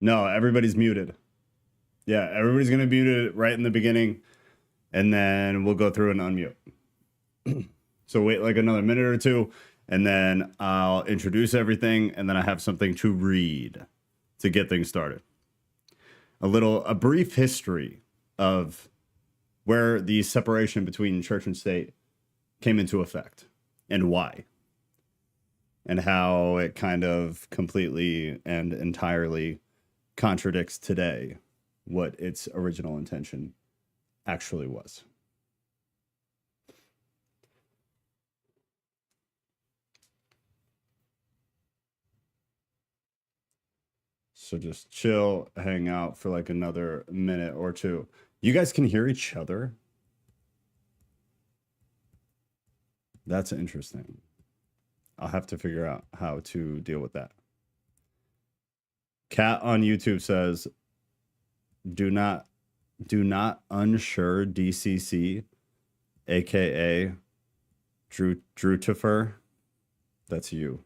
No, everybody's muted. Yeah, everybody's going to mute it right in the beginning, and then we'll go through and unmute. So wait like another minute or two, and then I'll introduce everything, and then I have something to read to get things started. A brief history of where the separation between church and state came into effect and why, and how it kind of completely and entirely contradicts today what its original intention actually was. So just chill, hang out for like another minute or two. You guys can hear each other? That's interesting. I'll have to figure out how to deal with that. Cat on YouTube says, do not unsure DCC, aka Drewtifer. That's you,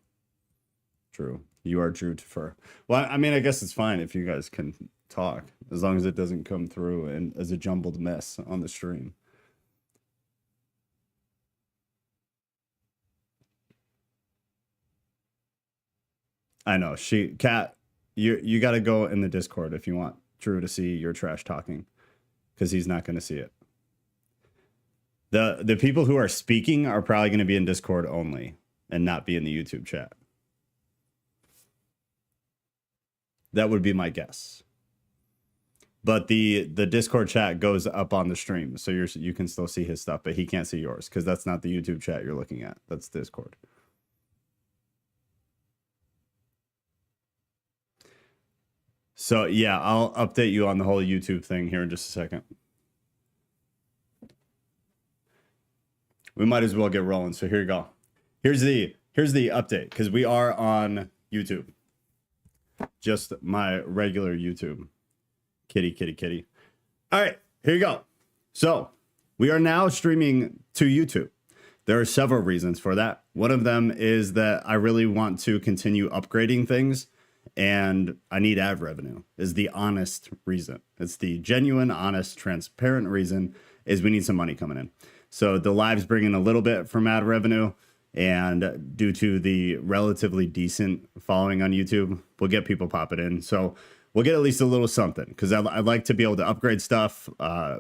Drew. You are Drewtifer. Well, I mean, I guess it's fine if you guys can talk, as long as it doesn't come through and as a jumbled mess on the stream. I know. Cat, you got to go in the Discord if you want Drew to see your trash talking, because he's not going to see it. The people who are speaking are probably going to be in Discord only and not be in the YouTube chat. That would be my guess. But the Discord chat goes up on the stream, so you can still see his stuff, but he can't see yours because that's not the YouTube chat you're looking at. That's Discord. So yeah, I'll update you on the whole YouTube thing here in just a second. We might as well get rolling. So here you go. Here's the update, because we are on YouTube. Just my regular YouTube. Kitty. All right, here you go. So we are now streaming to YouTube. There are several reasons for that. One of them is that I really want to continue upgrading things, and I need ad revenue, is the honest reason. It's the genuine, honest, transparent reason, is we need some money coming in. So the lives bring in a little bit from ad revenue, and due to the relatively decent following on YouTube, we'll get people popping in. So we'll get at least a little something, because I'd like to be able to upgrade stuff,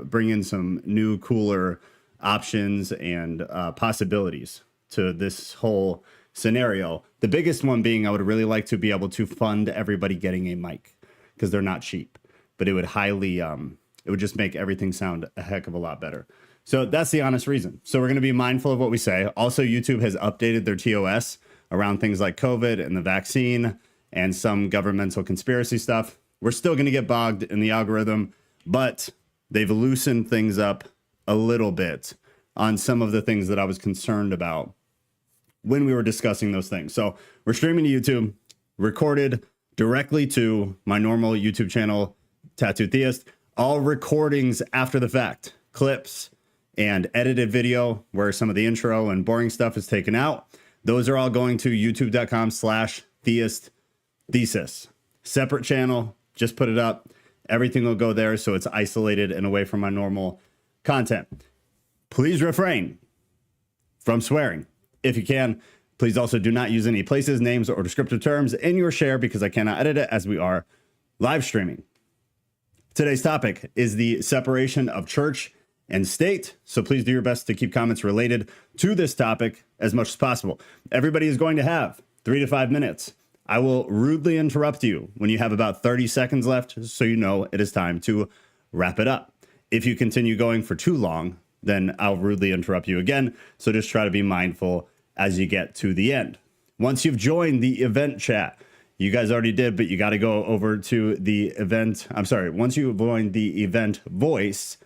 bring in some new, cooler options and possibilities to this whole scenario. The biggest one being I would really like to be able to fund everybody getting a mic, because they're not cheap, but it would it would just make everything sound a heck of a lot better. So that's the honest reason. So we're going to be mindful of what we say. Also, YouTube has updated their TOS around things like COVID and the vaccine and some governmental conspiracy stuff. We're still going to get bogged in the algorithm, but they've loosened things up a little bit on some of the things that I was concerned about when we were discussing those things. So we're streaming to YouTube, recorded directly to my normal YouTube channel, Tattooed Theist. All recordings after the fact, clips and edited video where some of the intro and boring stuff is taken out. Those are all going to youtube.com/Theist Thesis. Separate channel, just put it up. Everything will go there, so it's isolated and away from my normal content. Please refrain from swearing. If you can, please also do not use any places, names, or descriptive terms in your share, because I cannot edit it as we are live streaming. Today's topic is the separation of church and state, so please do your best to keep comments related to this topic as much as possible. Everybody is going to have 3 to 5 minutes. I will rudely interrupt you when you have about 30 seconds left, so you know it is time to wrap it up. If you continue going for too long, then I'll rudely interrupt you again, so just try to be mindful as you get to the end. Once you've joined the event chat, you guys already did, but you got to go over to the event. I'm sorry, once you join the event voice,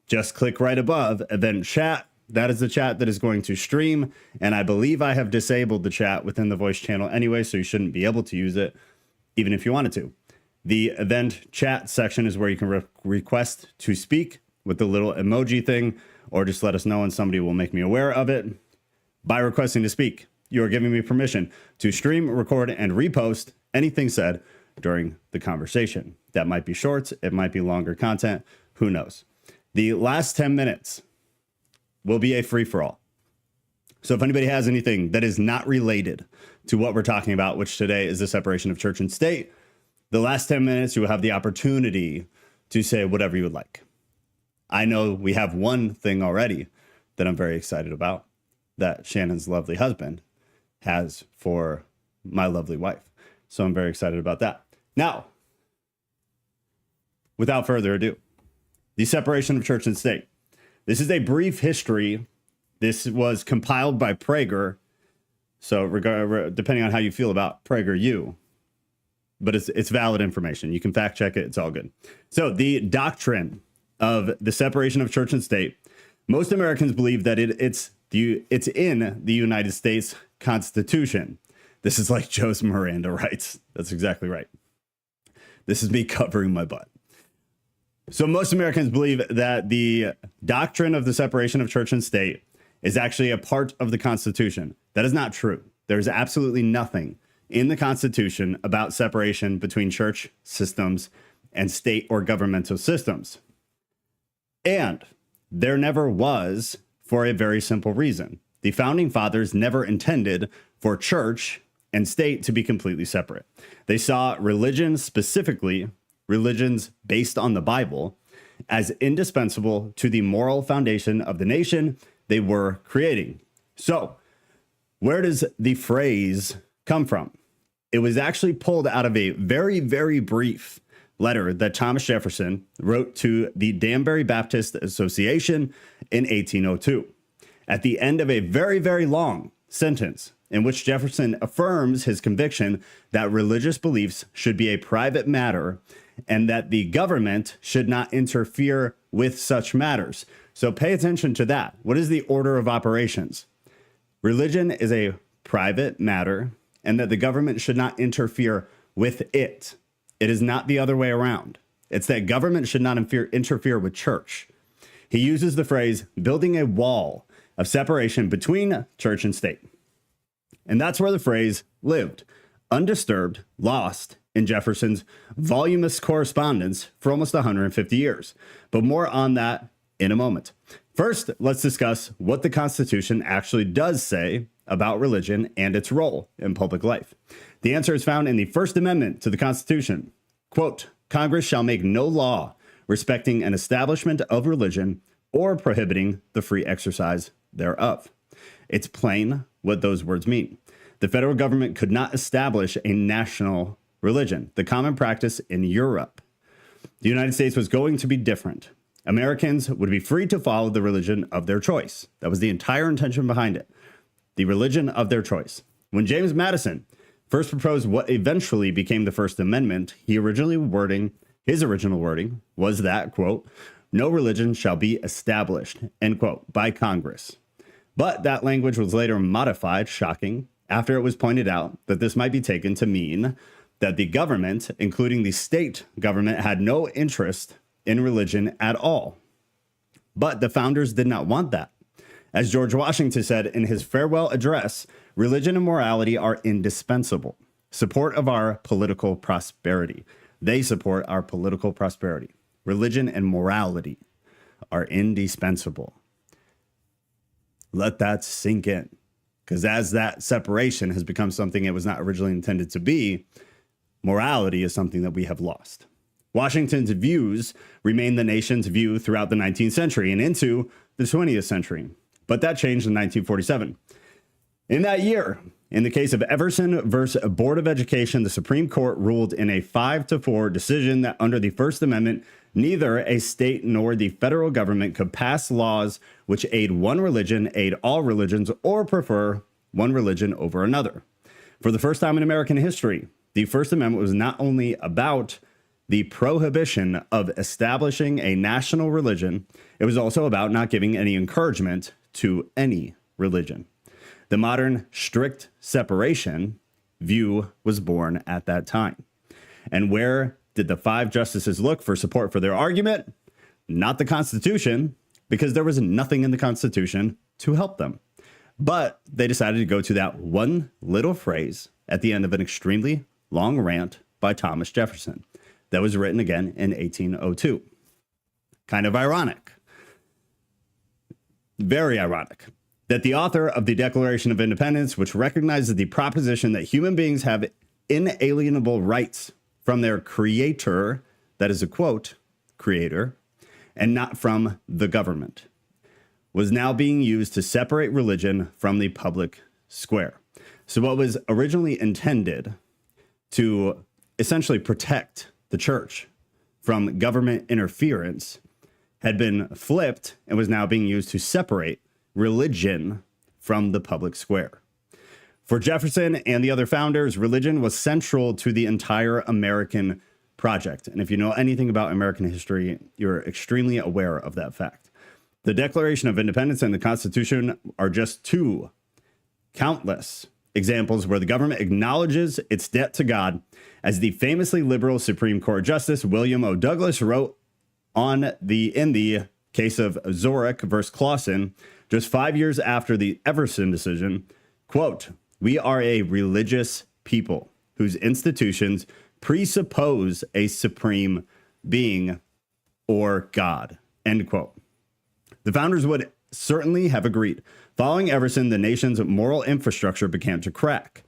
just click right above event chat. That is the chat that is going to stream. And I believe I have disabled the chat within the voice channel anyway, so you shouldn't be able to use it, even if you wanted to. The event chat section is where you can request to speak with the little emoji thing, or just let us know and somebody will make me aware of it. By requesting to speak, you are giving me permission to stream, record, and repost anything said during the conversation. That might be short, it might be longer content, who knows? The last 10 minutes will be a free-for-all. So if anybody has anything that is not related to what we're talking about, which today is the separation of church and state, the last 10 minutes, you will have the opportunity to say whatever you would like. I know we have one thing already that I'm very excited about, that Shannon's lovely husband has for my lovely wife. So I'm very excited about that. Now, without further ado, the separation of church and state. This is a brief history. This was compiled by Prager. So depending on how you feel about PragerU, but it's valid information. You can fact check it. It's all good. So the doctrine of the separation of church and state, most Americans believe that it's in the United States Constitution. This is like Joe's Miranda rights. That's exactly right. This is me covering my butt. So most Americans believe that the doctrine of the separation of church and state is actually a part of the Constitution. That is not true. There's absolutely nothing in the Constitution about separation between church systems and state or governmental systems. And there never was, for a very simple reason. The founding fathers never intended for church and state to be completely separate. They saw religion, specifically religions based on the Bible, as indispensable to the moral foundation of the nation they were creating. So, where does the phrase come from? It was actually pulled out of a very, very brief letter that Thomas Jefferson wrote to the Danbury Baptist Association in 1802. At the end of a very, very long sentence in which Jefferson affirms his conviction that religious beliefs should be a private matter and that the government should not interfere with such matters. So pay attention to that. What is the order of operations? Religion is a private matter and that the government should not interfere with it. It is not the other way around. It's that government should not interfere with church. He uses the phrase building a wall of separation between church and state. And that's where the phrase lived, undisturbed, lost in Jefferson's voluminous correspondence for almost 150 years. But more on that in a moment. First, let's discuss what the Constitution actually does say about religion and its role in public life. The answer is found in the First Amendment to the Constitution. Quote, Congress shall make no law respecting an establishment of religion or prohibiting the free exercise thereof. It's plain what those words mean. The federal government could not establish a national religion, the common practice in Europe. The United States was going to be different. Americans would be free to follow the religion of their choice. That was the entire intention behind it. The religion of their choice. When James Madison first proposed what eventually became the First Amendment, his original wording was that, quote, no religion shall be established, end quote, by Congress. But that language was later modified, shocking, after it was pointed out that this might be taken to mean that the government, including the state government, had no interest in religion at all. But the founders did not want that. As George Washington said in his farewell address, religion and morality are indispensable. Support of our political prosperity. They support our political prosperity. Religion and morality are indispensable. Let that sink in. Because as that separation has become something it was not originally intended to be, morality is something that we have lost. Washington's views remained the nation's view throughout the 19th century and into the 20th century. But that changed in 1947. In that year, in the case of Everson versus Board of Education, the Supreme Court ruled in a 5-4 decision that under the First Amendment, neither a state nor the federal government could pass laws which aid one religion, aid all religions, or prefer one religion over another. For the first time in American history, the First Amendment was not only about the prohibition of establishing a national religion, it was also about not giving any encouragement to any religion. The modern strict separation view was born at that time. And where did the 5 justices look for support for their argument? Not the Constitution, because there was nothing in the Constitution to help them. But they decided to go to that one little phrase at the end of an extremely long rant by Thomas Jefferson that was written again in 1802. Kind of ironic. Very ironic that the author of the Declaration of Independence, which recognizes the proposition that human beings have inalienable rights from their creator, that is a quote, creator, and not from the government, was now being used to separate religion from the public square. So what was originally intended to essentially protect the church from government interference had been flipped and was now being used to separate religion from the public square. For Jefferson and the other founders, religion was central to the entire American project. And if you know anything about American history, you're extremely aware of that fact. The Declaration of Independence and the Constitution are just two countless examples where the government acknowledges its debt to God. As the famously liberal Supreme Court Justice William O. Douglas wrote in the case of Zurich versus Clausen, just 5 years after the Everson decision, quote, "We are a religious people whose institutions presuppose a supreme being or God," end quote. The founders would certainly have agreed. Following Everson, the nation's moral infrastructure began to crack,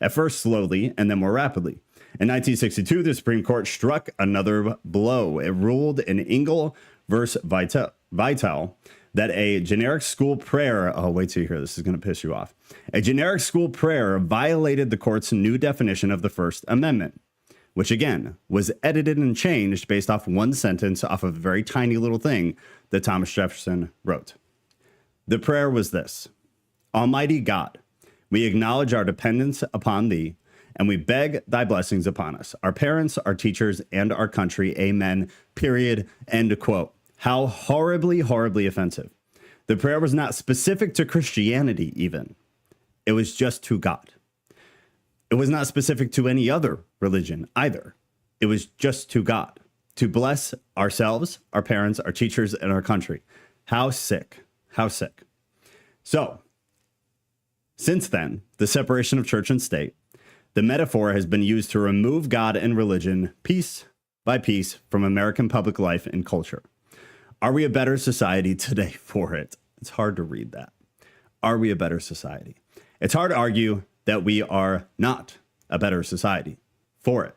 at first slowly and then more rapidly. In 1962, the Supreme Court struck another blow. It ruled in Engel versus Vital that a generic school prayer, oh, wait till you hear this, is going to piss you off. A generic school prayer violated the court's new definition of the First Amendment, which again was edited and changed based off one sentence off of a very tiny little thing that Thomas Jefferson wrote. The prayer was this: "Almighty God, we acknowledge our dependence upon thee, and we beg thy blessings upon us, our parents, our teachers, and our country. Amen. Period." End quote. How horribly, horribly offensive. The prayer was not specific to Christianity even. It was just to God. It was not specific to any other religion either. It was just to God, to bless ourselves, our parents, our teachers, and our country. How sick. How sick. So, since then, the separation of church and state, the metaphor has been used to remove God and religion piece by piece from American public life and culture. Are we a better society today for it? It's hard to read that. Are we a better society? It's hard to argue that we are not a better society for it.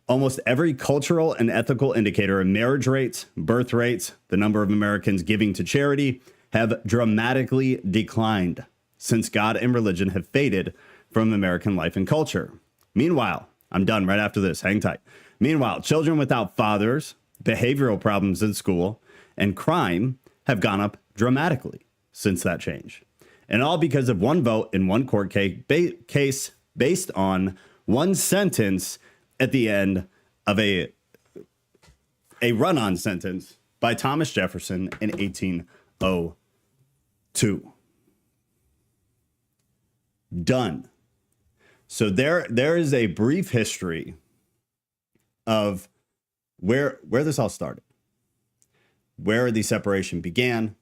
Almost every cultural and ethical indicator of marriage rates, birth rates, the number of Americans giving to charity have dramatically declined since God and religion have faded from American life and culture. Meanwhile, I'm done right after this, hang tight. Meanwhile, children without fathers, behavioral problems in school, and crime have gone up dramatically since that change. And all because of one vote in one court case based on one sentence at the end of a run-on sentence by Thomas Jefferson in 1802. Done. So there is a brief history of where this all started, where the separation began,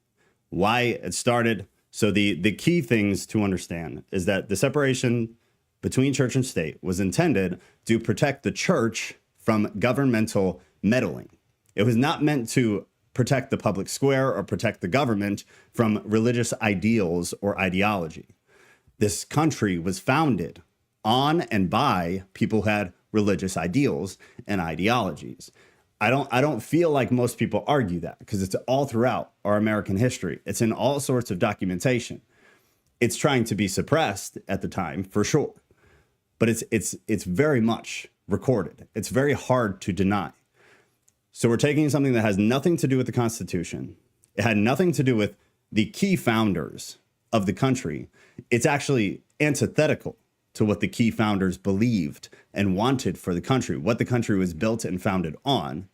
why it started. So the key things to understand is that the separation between church and state was intended to protect the church from governmental meddling. It was not meant to protect the public square or protect the government from religious ideals or ideology. This country was founded on and by people who had religious ideals and ideologies. I don't feel like most people argue that because it's all throughout our American history. It's in all sorts of documentation. It's trying to be suppressed at the time, for sure, but it's very much recorded. It's very hard to deny. So we're taking something that has nothing to do with the Constitution. It had nothing to do with the key founders of the country. It's actually antithetical to what the key founders believed and wanted for the country, what the country was built and founded on.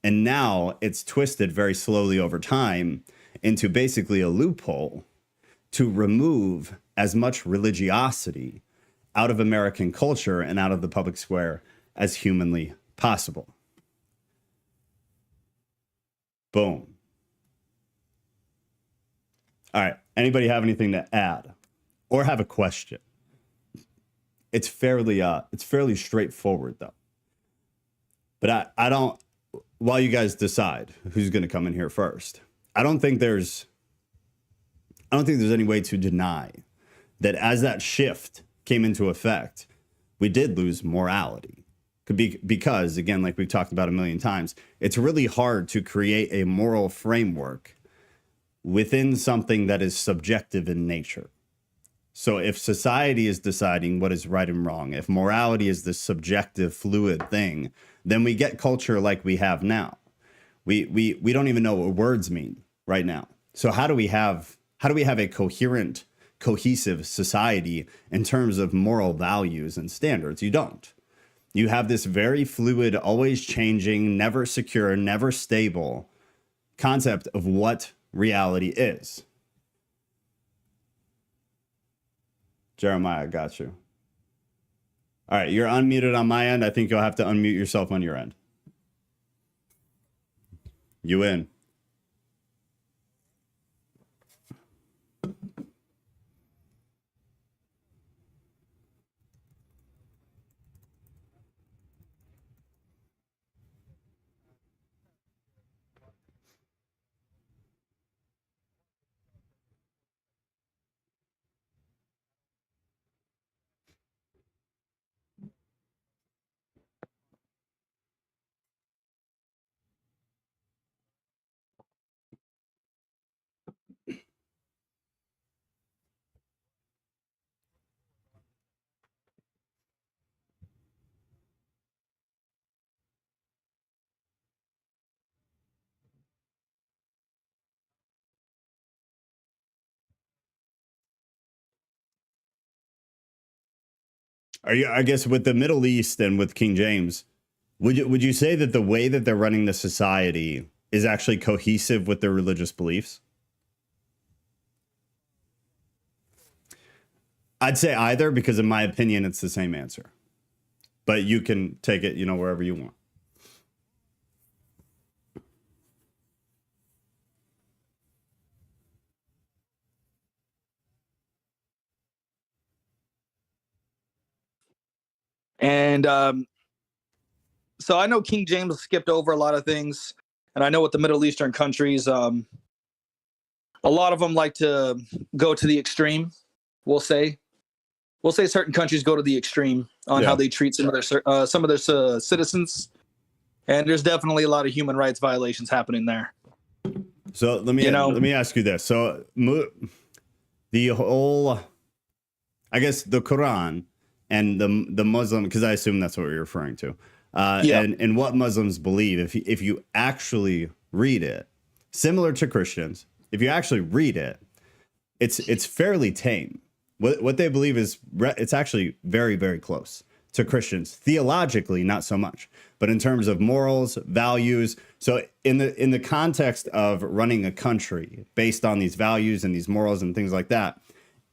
And now it's twisted very slowly over time into basically a loophole to remove as much religiosity out of American culture and out of the public square as humanly possible. Boom. All right. Anybody have anything to add or have a question? It's fairly straightforward, though. But I don't, while you guys decide who's going to come in here first, I don't think there's any way to deny that as that shift came into effect, we did lose morality. Because, again, like we've talked about a million times, it's really hard to create a moral framework within something that is subjective in nature. So if society is deciding what is right and wrong, if morality is this subjective, fluid thing, then we get culture like we have now. We don't even know what words mean right now. So how do we have a coherent, cohesive society in terms of moral values and standards? You don't. You have this very fluid, always changing, never secure, never stable concept of what reality is. Jeremiah, got you. All right, you're unmuted on my end. I think you'll have to unmute yourself on your end. You in. Are you, I guess, with the Middle East and with King James, would you say that the way that they're running the society is actually cohesive with their religious beliefs? I'd say either, because in my opinion, it's the same answer. But you can take it, wherever you want. And so I know King James skipped over a lot of things. And I know with the Middle Eastern countries, a lot of them like to go to the extreme, we'll say. We'll say certain countries go to the extreme on how they treat some of their citizens. And there's definitely a lot of human rights violations happening there. So let me ask you this. So the whole, I guess, the Quran and the Muslim, because I assume that's what you're referring to, and what Muslims believe, if you actually read it, similar to Christians, if you actually read it, it's fairly tame. What they believe is it's actually very, very close to Christians. Theologically, not so much, but in terms of morals, values. So in the context of running a country based on these values and these morals and things like that,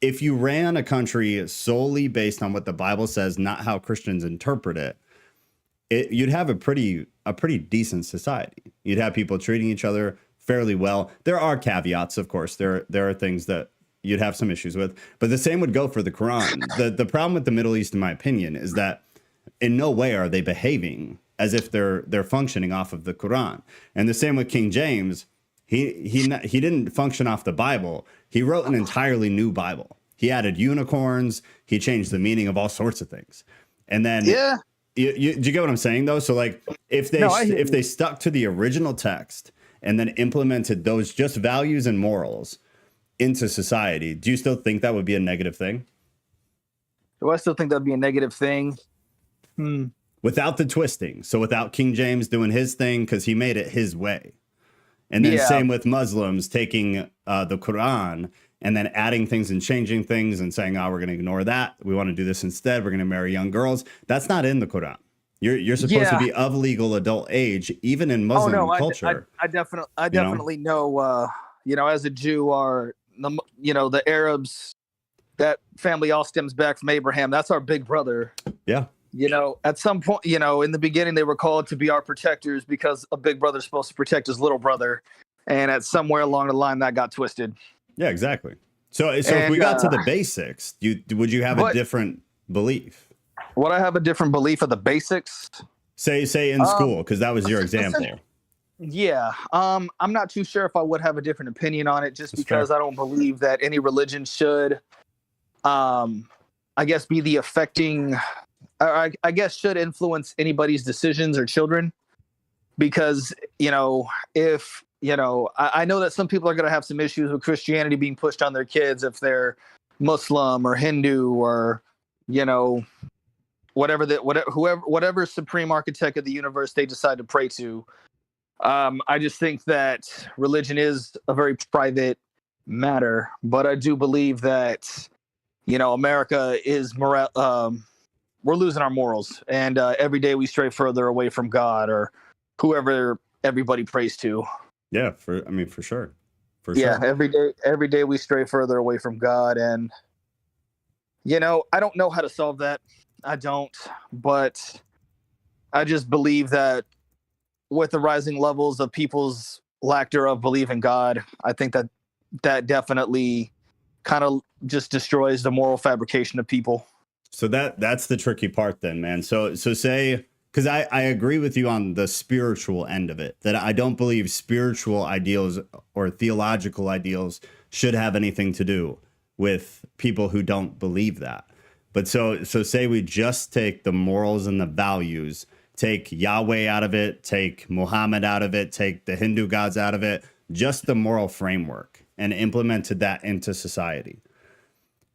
if you ran a country solely based on what the Bible says, not how Christians interpret it, you'd have a pretty decent society. You'd have people treating each other fairly well. There are caveats, of course. There are things that you'd have some issues with, but the same would go for the Quran. The problem with the Middle East, in my opinion, is that in no way are they behaving as if they're functioning off of the Quran. And the same with King James. He didn't function off the Bible. He wrote an entirely new Bible. He added unicorns. He changed the meaning of all sorts of things. And then, do you get what I'm saying though? So like, if they stuck to the original text and then implemented those just values and morals into society, do you still think that would be a negative thing? Do I still think that'd be a negative thing? Without the twisting. So without King James doing his thing, because he made it his way. And then same with Muslims taking the Quran and then adding things and changing things and saying, we're going to ignore that. We want to do this instead. We're going to marry young girls. That's not in the Quran. You're supposed to be of legal adult age, even in Muslim culture. I definitely know, as a Jew, the Arabs, that family all stems back from Abraham. That's our big brother. Yeah. At some point, in the beginning, they were called to be our protectors because a big brother's supposed to protect his little brother. And at somewhere along the line, that got twisted. Yeah, exactly. So if we got to the basics, would you have a different belief? Would I have a different belief of the basics? Say in school, because that was your example. Yeah. I'm not too sure if I would have a different opinion on it, just That's because fair. I don't believe that any religion should, I guess, be the affecting, I guess, should influence anybody's decisions or children. Because, if, I know that some people are going to have some issues with Christianity being pushed on their kids if they're Muslim or Hindu or, whatever supreme architect of the universe they decide to pray to. I just think that religion is a very private matter, but I do believe that America is we're losing our morals, and every day we stray further away from God or whoever everybody prays to. Yeah, for sure, Yeah, every day we stray further away from God, and I don't know how to solve that. I don't, but I just believe that with the rising levels of people's lack thereof belief in God, I think that definitely kind of just destroys the moral fabrication of people. So that's the tricky part then, man. So say, because I agree with you on the spiritual end of it, that I don't believe spiritual ideals or theological ideals should have anything to do with people who don't believe that. But so say we just take the morals and the values, take Yahweh out of it, take Muhammad out of it, take the Hindu gods out of it, just the moral framework, and implemented that into society.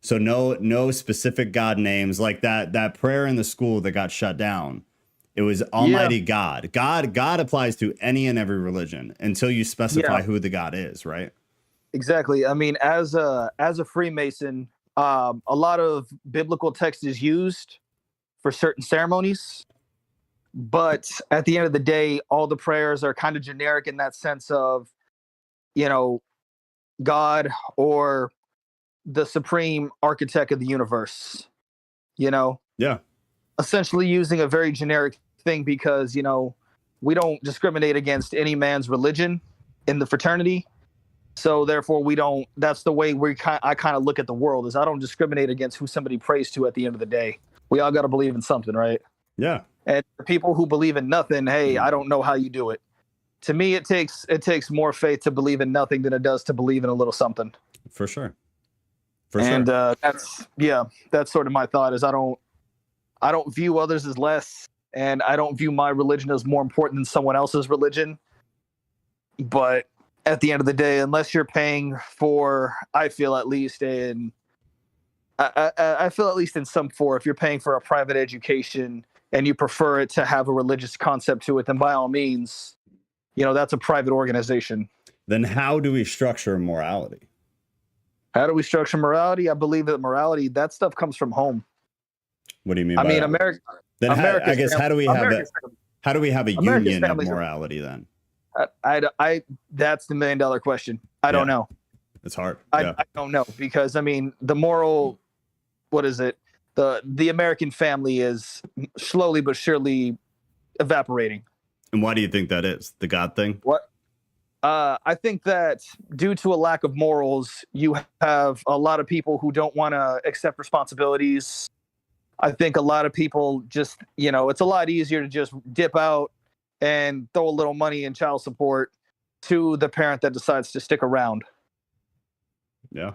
So no specific God names, like that prayer in the school that got shut down. It was Almighty God. God applies to any and every religion until you specify who the God is, right? Exactly. I mean, as a Freemason, a lot of biblical text is used for certain ceremonies, but at the end of the day, all the prayers are kind of generic in that sense of, God or the supreme architect of the universe, Yeah. essentially using a very generic thing because, we don't discriminate against any man's religion in the fraternity. So therefore that's the way I kind of look at the world, is I don't discriminate against who somebody prays to at the end of the day. We all got to believe in something, right? Yeah. And the people who believe in nothing, hey, I don't know how you do it. To me, it takes more faith to believe in nothing than it does to believe in a little something. For sure. That's sort of my thought, is I don't view others as less, and I don't view my religion as more important than someone else's religion. But at the end of the day, unless you're paying for, I feel at least in some form, if you're paying for a private education and you prefer it to have a religious concept to it, then by all means, that's a private organization. Then how do we structure morality? How do we structure morality? I believe that morality, that stuff comes from home. What do you mean? I mean, America. Then I guess how do we have it? How do we have a union of morality then? I that's the $1 million question. I don't know. It's hard. I don't know, because I mean, the moral, what is it? The American family is slowly but surely evaporating. And why do you think that is? The God thing? What? I think that due to a lack of morals, you have a lot of people who don't want to accept responsibilities. I think a lot of people just, it's a lot easier to just dip out and throw a little money in child support to the parent that decides to stick around. Yeah.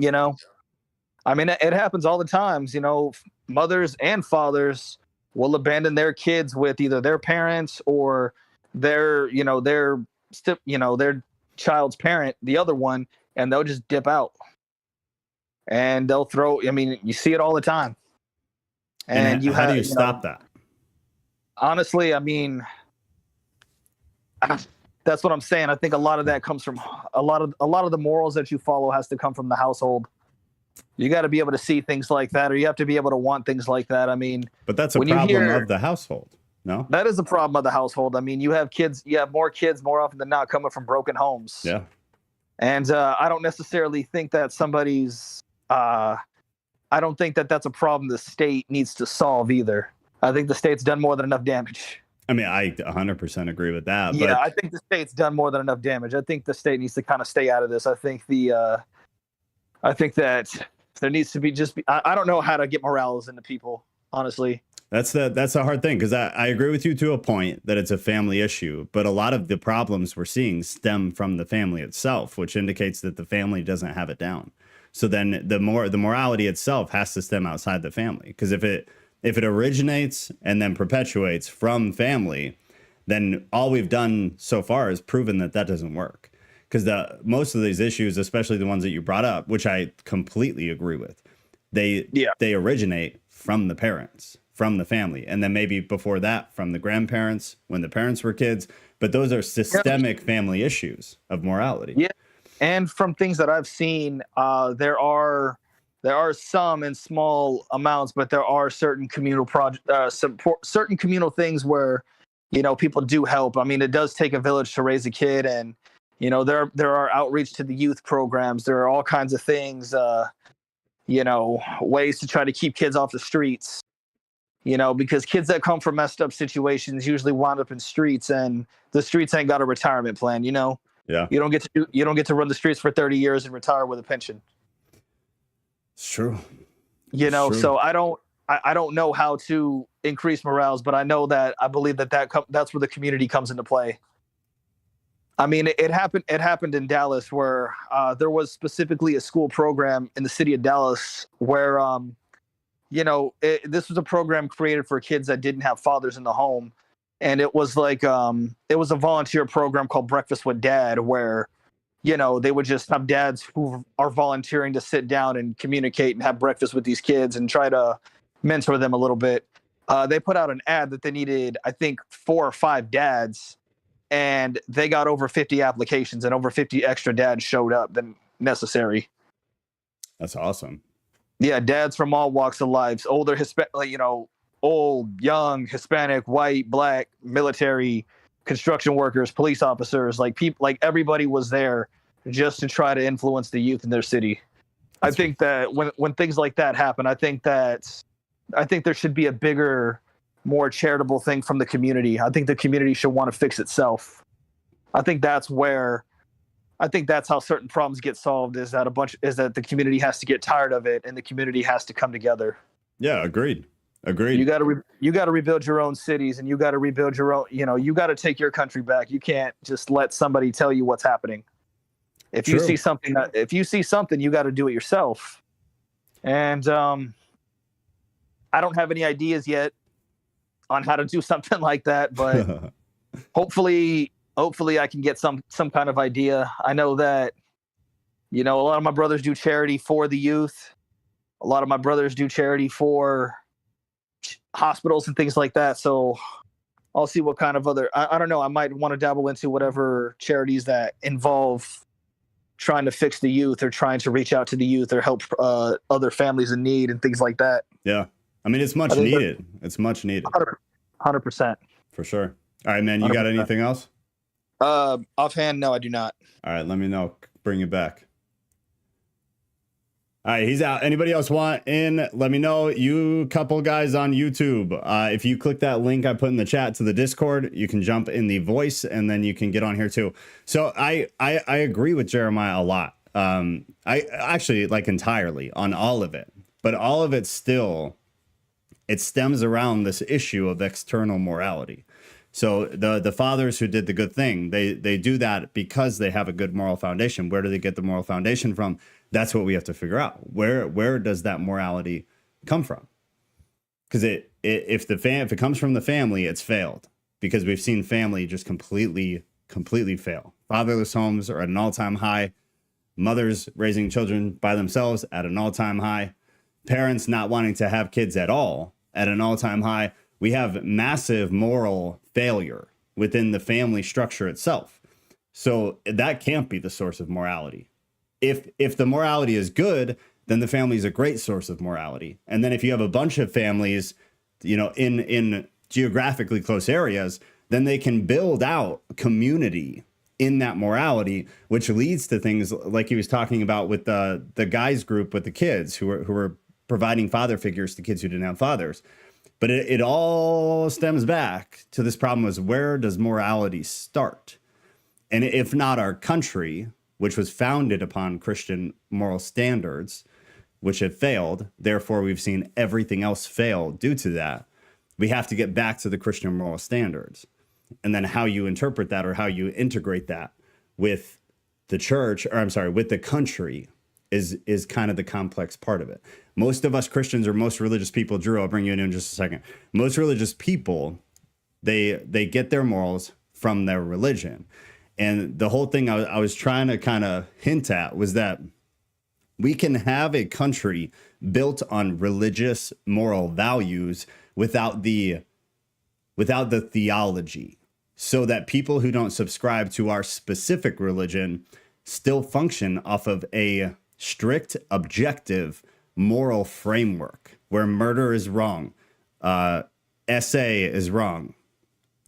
I mean, it happens all the times, mothers and fathers will abandon their kids with either their parents or their child's parent, the other one, and they'll just dip out. And they'll you see it all the time. And how do you stop that? Honestly, I mean, that's what I'm saying. I think a lot of that comes from a lot of the morals that you follow has to come from the household. You got to be able to see things like that, or you have to be able to want things like that. I mean, but that's a problem of the household. No, that is a problem of the household. I mean, you have more kids more often than not coming from broken homes. Yeah. And I don't necessarily think that I don't think that that's a problem the state needs to solve either. I think the state's done more than enough damage. I mean, I 100% agree with that. Yeah, but I think the state's done more than enough damage. I think the state needs to kind of stay out of this. I think that there needs to be I don't know how to get morals into people, honestly. That's the hard thing, because I agree with you to a point that it's a family issue, but a lot of the problems we're seeing stem from the family itself, which indicates that the family doesn't have it down. So then the morality itself has to stem outside the family, because if it originates and then perpetuates from family, then all we've done so far is proven that doesn't work. Because most of these issues, especially the ones that you brought up, which I completely agree with, they originate from the parents, from the family, and then maybe before that from the grandparents when the parents were kids. But those are systemic family issues of morality. Yeah, and from things that I've seen, there are some in small amounts, but there are certain communal certain communal things where, you know, people do help. I mean, it does take a village to raise a kid, and you know, there are outreach to the youth programs. There are all kinds of things, you know, ways to try to keep kids off the streets. You know, because kids that come from messed up situations usually wind up in streets, and the streets ain't got a retirement plan. You know, yeah, you don't get to run the streets for 30 years and retire with a pension. It's true. You know, so I don't know how to increase morals, but I know that I believe that's where the community comes into play. I mean, it happened in Dallas, where there was specifically a school program in the city of Dallas where, you know, this was a program created for kids that didn't have fathers in the home. And it was like, it was a volunteer program called Breakfast with Dad, where, you know, they would just have dads who are volunteering to sit down and communicate and have breakfast with these kids and try to mentor them a little bit. They put out an ad that they needed, I think, 4 or 5 dads, and they got over 50 applications, and over 50 extra dads showed up than necessary. That's awesome. Yeah, dads from all walks of life, older Hispanic, you know, old, young, Hispanic, white, black, military, construction workers, police officers, like people, like everybody was there just to try to influence the youth in their city. I think that when things like that happen, I think there should be a bigger, more charitable thing from the community. I think the community should want to fix itself. I think that's how certain problems get solved, is that the community has to get tired of it and the community has to come together. Yeah, agreed. You got to rebuild your own cities, and you got to rebuild your own, you know, you got to take your country back. You can't just let somebody tell you what's happening. If you see something, you got to do it yourself. And I don't have any ideas yet on how to do something like that, but hopefully I can get some kind of idea. I know that, you know, a lot of my brothers do charity for the youth. A lot of my brothers do charity for hospitals and things like that. So I'll see what kind of I don't know. I might want to dabble into whatever charities that involve trying to fix the youth, or trying to reach out to the youth, or help other families in need and things like that. Yeah. I mean, it's much needed. It's much needed. 100%. For sure. All right, man. You 100%. Got anything else? Offhand, no, I do not. All right, let me know. Bring it back. All right, he's out. Anybody else want in? Let me know. You couple guys on YouTube. If you click that link I put in the chat to the Discord, you can jump in the voice, and then you can get on here too. So I agree with Jeremiah a lot. I actually like entirely on all of it, but all of it still, it stems around this issue of external morality. So the fathers who did the good thing, they do that because they have a good moral foundation. Where do they get the moral foundation from? That's what we have to figure out. Where does that morality come from? Because if it comes from the family, it's failed, because we've seen family just completely fail. Fatherless homes are at an all-time high. Mothers raising children by themselves at an all-time high. Parents not wanting to have kids at all at an all-time high. We have massive moral failure within the family structure itself. So that can't be the source of morality. If the morality is good, then the family is a great source of morality. And then if you have a bunch of families, you know, in geographically close areas, then they can build out community in that morality, which leads to things like he was talking about with the guys group with the kids who were providing father figures to kids who didn't have fathers. But it all stems back to this problem: is where does morality start? And if not our country, which was founded upon Christian moral standards, which have failed, therefore we've seen everything else fail due to that, We have to get back to the Christian moral standards. And then how you interpret that or how you integrate that with the church, or I'm sorry, with the country is kind of the complex part of it. Most of us Christians or most religious people, Drew, I'll bring you in just a second. Most religious people, they get their morals from their religion. And the whole thing I was trying to kind of hint at was that we can have a country built on religious moral values without the theology, so that people who don't subscribe to our specific religion still function off of a strict, objective moral framework where murder is wrong, SA is wrong,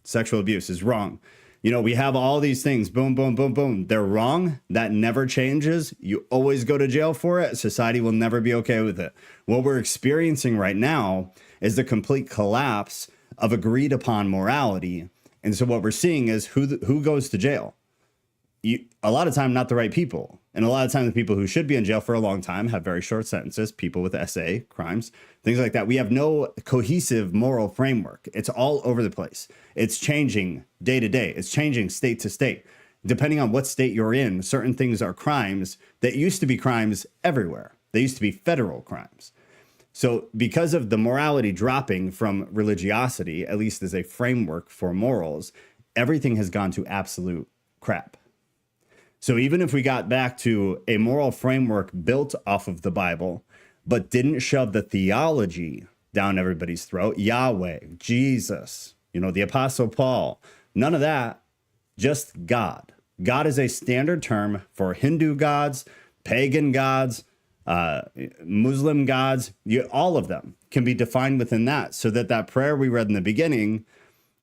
sexual abuse is wrong. You know, we have all these things, boom, boom, boom, boom. They're wrong. That never changes. You always go to jail for it. Society will never be okay with it. What we're experiencing right now is the complete collapse of agreed upon morality. And so what we're seeing is who goes to jail? A lot of time, not the right people. And a lot of time, the people who should be in jail for a long time have very short sentences, people with SA, crimes, things like that. We have no cohesive moral framework. It's all over the place. It's changing day to day. It's changing state to state. Depending on what state you're in, certain things are crimes that used to be crimes everywhere. They used to be federal crimes. So because of the morality dropping from religiosity, at least as a framework for morals, everything has gone to absolute crap. So even if we got back to a moral framework built off of the Bible, but didn't shove the theology down everybody's throat, Yahweh, Jesus, you know, the Apostle Paul, none of that, just God. God is a standard term for Hindu gods, pagan gods, Muslim gods. All of them can be defined within that, so that prayer we read in the beginning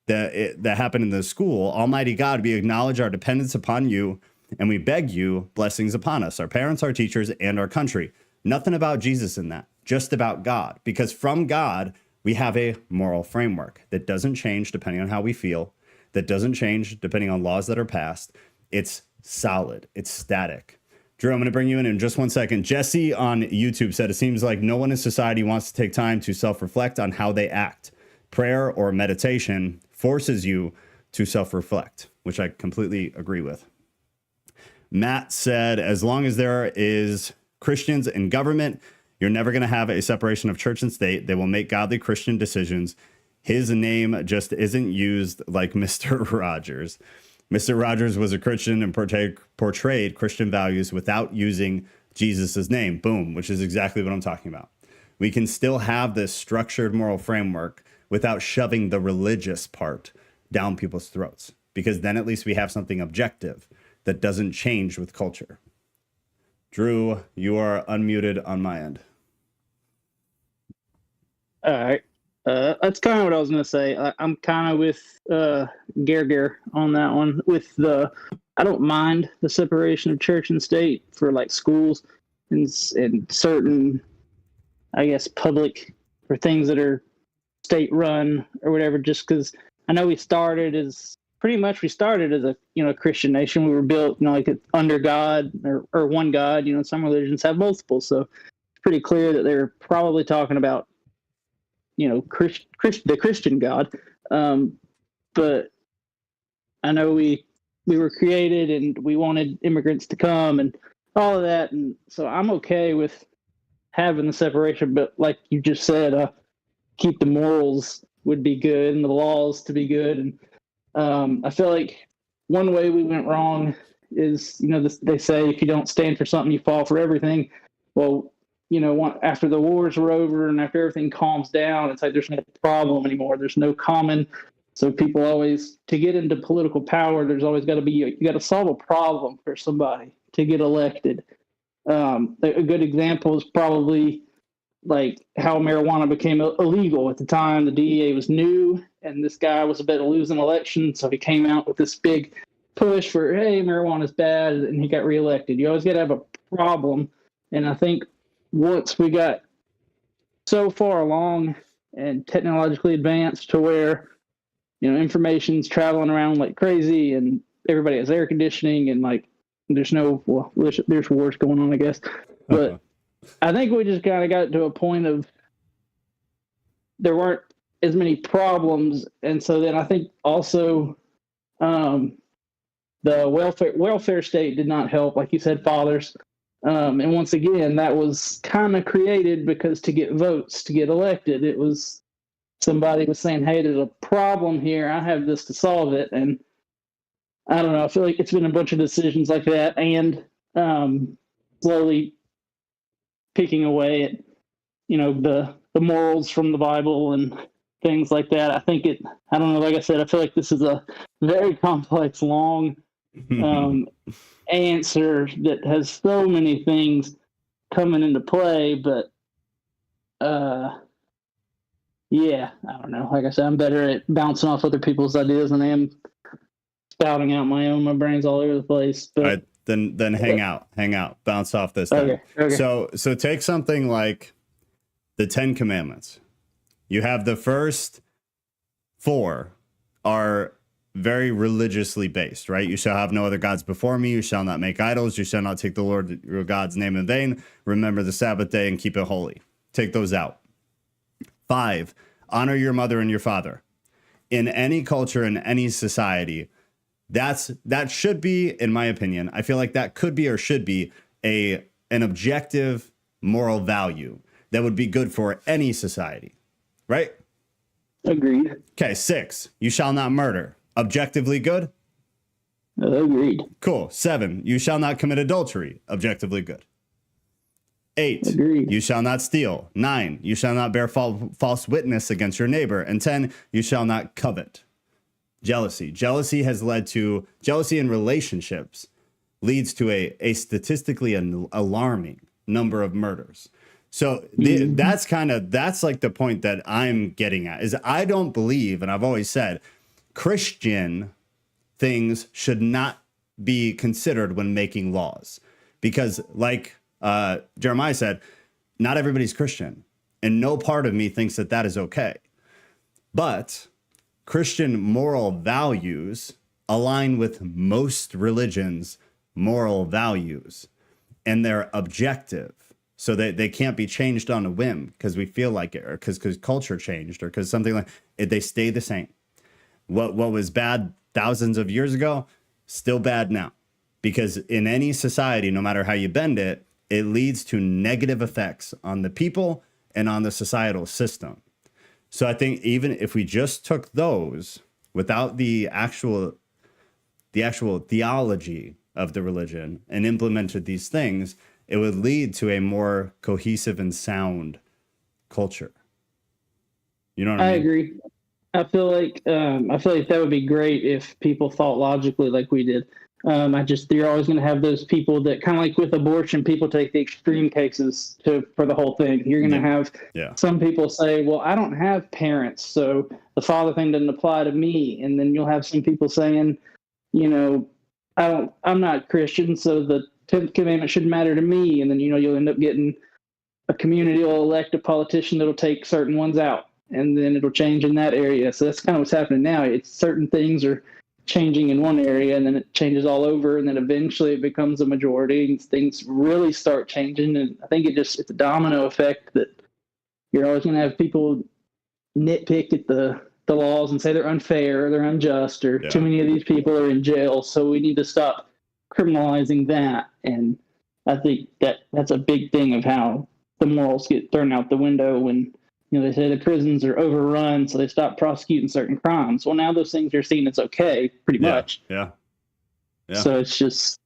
that happened in the school, Almighty God, we acknowledge our dependence upon you, and we beg you blessings upon us, our parents, our teachers, and our country. Nothing about Jesus in that, just about God. Because from God, we have a moral framework that doesn't change depending on how we feel, that doesn't change depending on laws that are passed. It's solid. It's static. Drew, I'm going to bring you in just 1 second. Jesse on YouTube said, it seems like no one in society wants to take time to self-reflect on how they act. Prayer or meditation forces you to self-reflect, which I completely agree with. Matt said, as long as there is Christians in government, you're never going to have a separation of church and state. They will make godly Christian decisions. His name just isn't used like Mr. Rogers. Mr. Rogers was a Christian and portrayed Christian values without using Jesus's name. Boom, which is exactly what I'm talking about. We can still have this structured moral framework without shoving the religious part down people's throats, because then at least we have something objective that doesn't change with culture. Drew, you are unmuted on my end. All right. That's kind of what I was going to say. I'm kind of with Ger on that one. I don't mind the separation of church and state for like schools and certain, I guess, public or things that are state run or whatever, just because I know we started as a Christian nation. We were built, like under God or one God. Some religions have multiple, so it's pretty clear that they're probably talking about the Christian God. But I know we were created and we wanted immigrants to come and all of that, and so I'm okay with having the separation. But like you just said, keep the morals would be good and the laws to be good. And I feel like one way we went wrong is, they say if you don't stand for something, you fall for everything. Well, after the wars were over and after everything calms down, it's like there's no problem anymore. There's no common. So people always, to get into political power, there's always got to be, you got to solve a problem for somebody to get elected. A good example is probably like how marijuana became illegal at the time. The DEA was new, and this guy was about to lose an election, so he came out with this big push for, hey, marijuana's bad, and he got reelected. You always got to have a problem, and I think once we got so far along and technologically advanced to where, information's traveling around like crazy, and everybody has air conditioning, and like there's wars going on, I guess, but I think we just kind of got to a point of there weren't as many problems. And so then I think also the welfare state did not help, like you said, fathers. And once again, that was kind of created because to get votes, to get elected, it was somebody was saying, hey, there's a problem here. I have this to solve it. And I don't know. I feel like it's been a bunch of decisions like that, and slowly picking away at, the morals from the Bible and things like that. I don't know. Like I said, I feel like this is a very complex, long answer that has so many things coming into play. But yeah, I don't know. Like I said, I'm better at bouncing off other people's ideas than I am spouting out my own. My brain's all over the place. But all right, then hang out, bounce off this thing. Okay. So take something like the 10 Commandments. You have the first 4 are very religiously based, right? You shall have no other gods before me. You shall not make idols. You shall not take the Lord your God's name in vain. Remember the Sabbath day and keep it holy. Take those out. 5, honor your mother and your father. In any culture, in any society, that should be, in my opinion, I feel like that could be or should be an objective moral value that would be good for any society, right? Agreed. Okay, 6, you shall not murder. Objectively good? Agreed. Cool. 7, you shall not commit adultery. Objectively good. 8, Agreed. You shall not steal. 9, you shall not bear false witness against your neighbor. And 10, you shall not covet. Jealousy. Jealousy in relationships leads to a statistically alarming number of murders. So that's like the point that I'm getting at, is I don't believe, and I've always said, Christian things should not be considered when making laws, because like Jeremiah said, not everybody's Christian, and no part of me thinks that is okay. But Christian moral values align with most religions' moral values, and they're objective. So they can't be changed on a whim because we feel like it, or because culture changed, or because something like it. They stay the same. What was bad thousands of years ago, still bad now. Because in any society, no matter how you bend it, it leads to negative effects on the people and on the societal system. So I think even if we just took those without the actual theology of the religion and implemented these things, it would lead to a more cohesive and sound culture. You know what I mean? I agree. I feel like that would be great if people thought logically like we did. You're always going to have those people that, kind of like with abortion, people take the extreme cases for the whole thing. You're going to have some people say, well, I don't have parents, so the father thing doesn't apply to me. And then you'll have some people saying, I'm not Christian, so the 10th commandment shouldn't matter to me. And then, you'll end up getting a community will elect a politician that'll take certain ones out, and then it'll change in that area. So that's kind of what's happening now. It's certain things are changing in one area, and then it changes all over, and then eventually it becomes a majority, and things really start changing. And I think it's a domino effect that you're always going to have people nitpick at the laws and say they're unfair or they're unjust, or too many of these people are in jail, so we need to stop criminalizing that. And I think that's a big thing of how the morals get thrown out the window when they say the prisons are overrun, so they stop prosecuting certain crimes. Well, now those things are seen as okay, pretty much. Yeah. So it's just,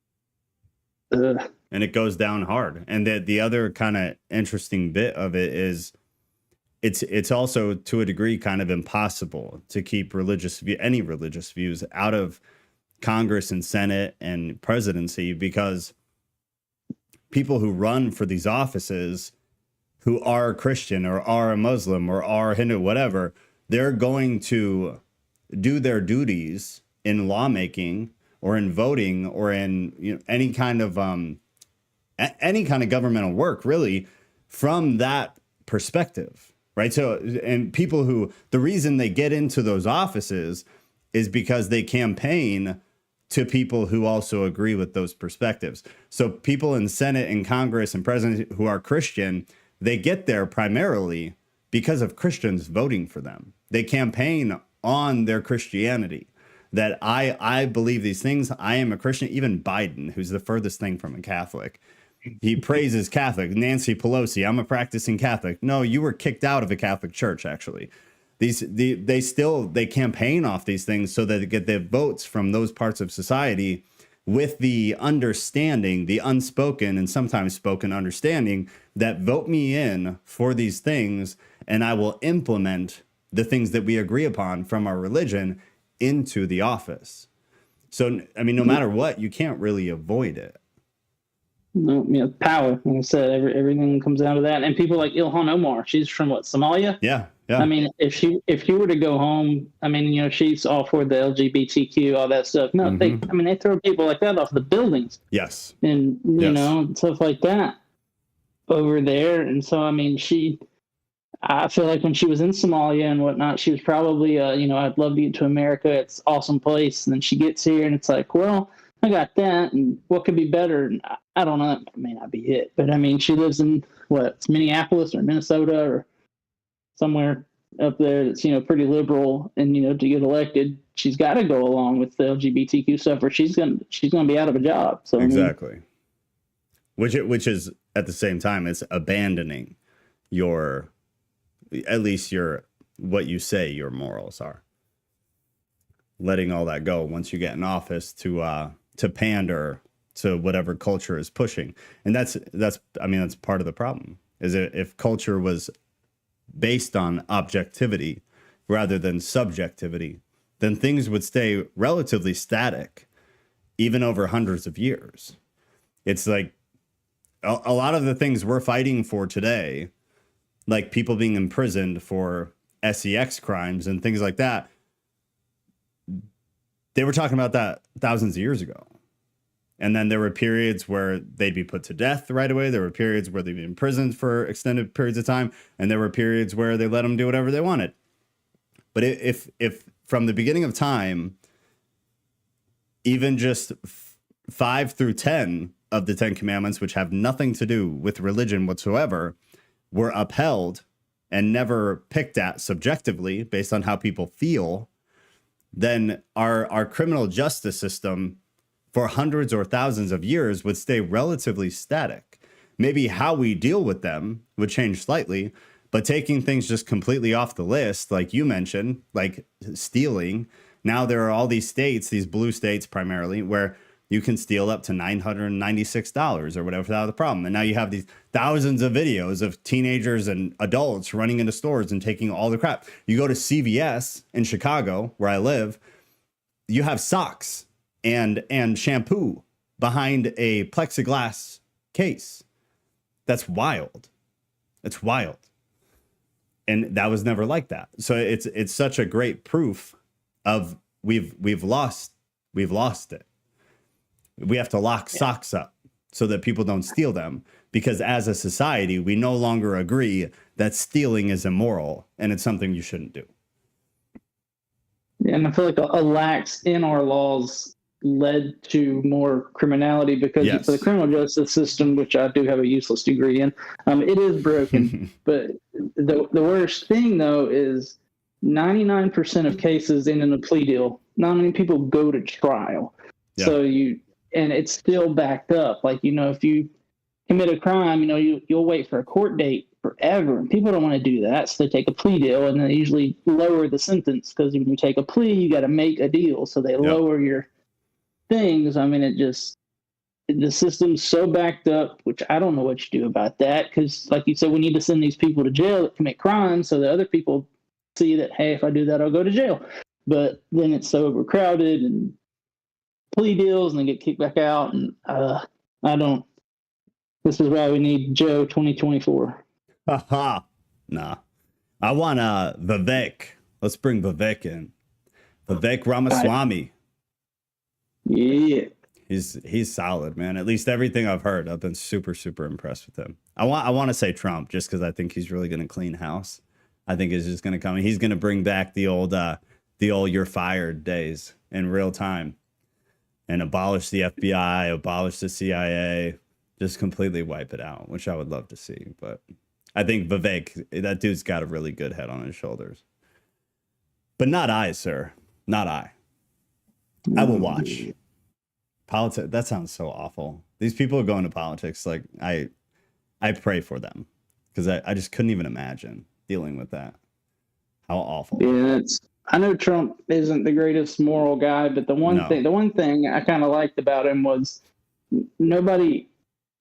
and it goes down hard. And the other kind of interesting bit of it is, it's also to a degree kind of impossible to keep any religious views out of Congress and Senate and presidency, because people who run for these offices who are Christian or are a Muslim or are Hindu, whatever, they're going to do their duties in lawmaking or in voting or in any kind of governmental work, really, from that perspective, right? So, and people the reason they get into those offices is because they campaign to people who also agree with those perspectives. So people in Senate and Congress and presidents who are Christian, they get there primarily because of Christians voting for them. They campaign on their Christianity, that I believe these things. I am a Christian. Even Biden, who's the furthest thing from a Catholic, he praises Catholic. Nancy Pelosi, I'm a practicing Catholic. No, you were kicked out of a Catholic church, actually. They campaign off these things so that they get the votes from those parts of society, with the understanding, the unspoken and sometimes spoken understanding, that vote me in for these things and I will implement the things that we agree upon from our religion into the office. So, I mean, no matter what, you can't really avoid it. No, power. Like I said, everything comes down to that. And people like Ilhan Omar, she's from what, Somalia? Yeah. I mean, if she were to go home, I mean, she's all for the LGBTQ, all that stuff. No, they throw people like that off the buildings. Yes. And you know, stuff like that over there. And so, I mean, I feel like when she was in Somalia and whatnot, she was probably, I'd love to get to America. It's an awesome place. And then she gets here and it's like, well, I got that, and what could be better? And I don't know. That may not be it, but I mean, she lives in it's Minneapolis or Minnesota or somewhere up there that's pretty liberal, and to get elected, she's got to go along with the LGBTQ stuff, or she's gonna be out of a job. So exactly, which is at the same time, it's abandoning what you say your morals are, letting all that go once you get in office to pander to whatever culture is pushing. And that's part of the problem, is if culture was based on objectivity rather than subjectivity, then things would stay relatively static, even over hundreds of years. It's like a lot of the things we're fighting for today, like people being imprisoned for sex crimes and things like that, they were talking about that thousands of years ago. And then there were periods where they'd be put to death right away. There were periods where they'd be imprisoned for extended periods of time. And there were periods where they let them do whatever they wanted. But if from the beginning of time, even just 5 through 10 of the 10 commandments, which have nothing to do with religion whatsoever, were upheld and never picked at subjectively based on how people feel, then our criminal justice system for hundreds or thousands of years would stay relatively static. Maybe how we deal with them would change slightly, but taking things just completely off the list, like you mentioned, like stealing, now there are all these states, these blue states primarily, where you can steal up to $996 or whatever without a problem. And now you have these thousands of videos of teenagers and adults running into stores and taking all the crap. You go to CVS in Chicago, where I live, you have socks and shampoo behind a plexiglass case. That's wild. It's wild. And that was never like that. So it's such a great proof of we've lost it. We have to lock socks up so that people don't steal them, because as a society, we no longer agree that stealing is immoral and it's something you shouldn't do. Yeah, and I feel like a lax in our laws led to more criminality, because for the criminal justice system, which I do have a useless degree in, it is broken. But the worst thing, though, is 99% of cases end in a plea deal. Not many people go to trial. Yeah. So and it's still backed up. Like, if you commit a crime, you'll wait for a court date forever. And people don't want to do that. So they take a plea deal, and they usually lower the sentence, because when you take a plea, you got to make a deal. So they lower your things. I mean, the system's so backed up, which I don't know what you do about that. Because like you said, we need to send these people to jail that commit crimes, so that other people see that, hey, if I do that, I'll go to jail. But then it's so overcrowded, and plea deals, and they get kicked back out. And this is why we need Joe 2024. Haha. Nah. I want Vivek. Let's bring Vivek in. Vivek Ramaswamy. Yeah. He's solid, man. At least everything I've heard, I've been super, super impressed with him. I want to say Trump, just because I think he's really going to clean house. I think he's just going to come. He's going to bring back the old you're fired days in real time, and abolish the FBI, abolish the CIA, just completely wipe it out, which I would love to see. But I think Vivek, that dude's got a really good head on his shoulders. But not I, sir. Not I. I will watch. Politics, that sounds so awful. These people are going to politics. Like, I pray for them because I just couldn't even imagine dealing with that. How awful. Yeah, I know Trump isn't the greatest moral guy, but the one thing I kind of liked about him was nobody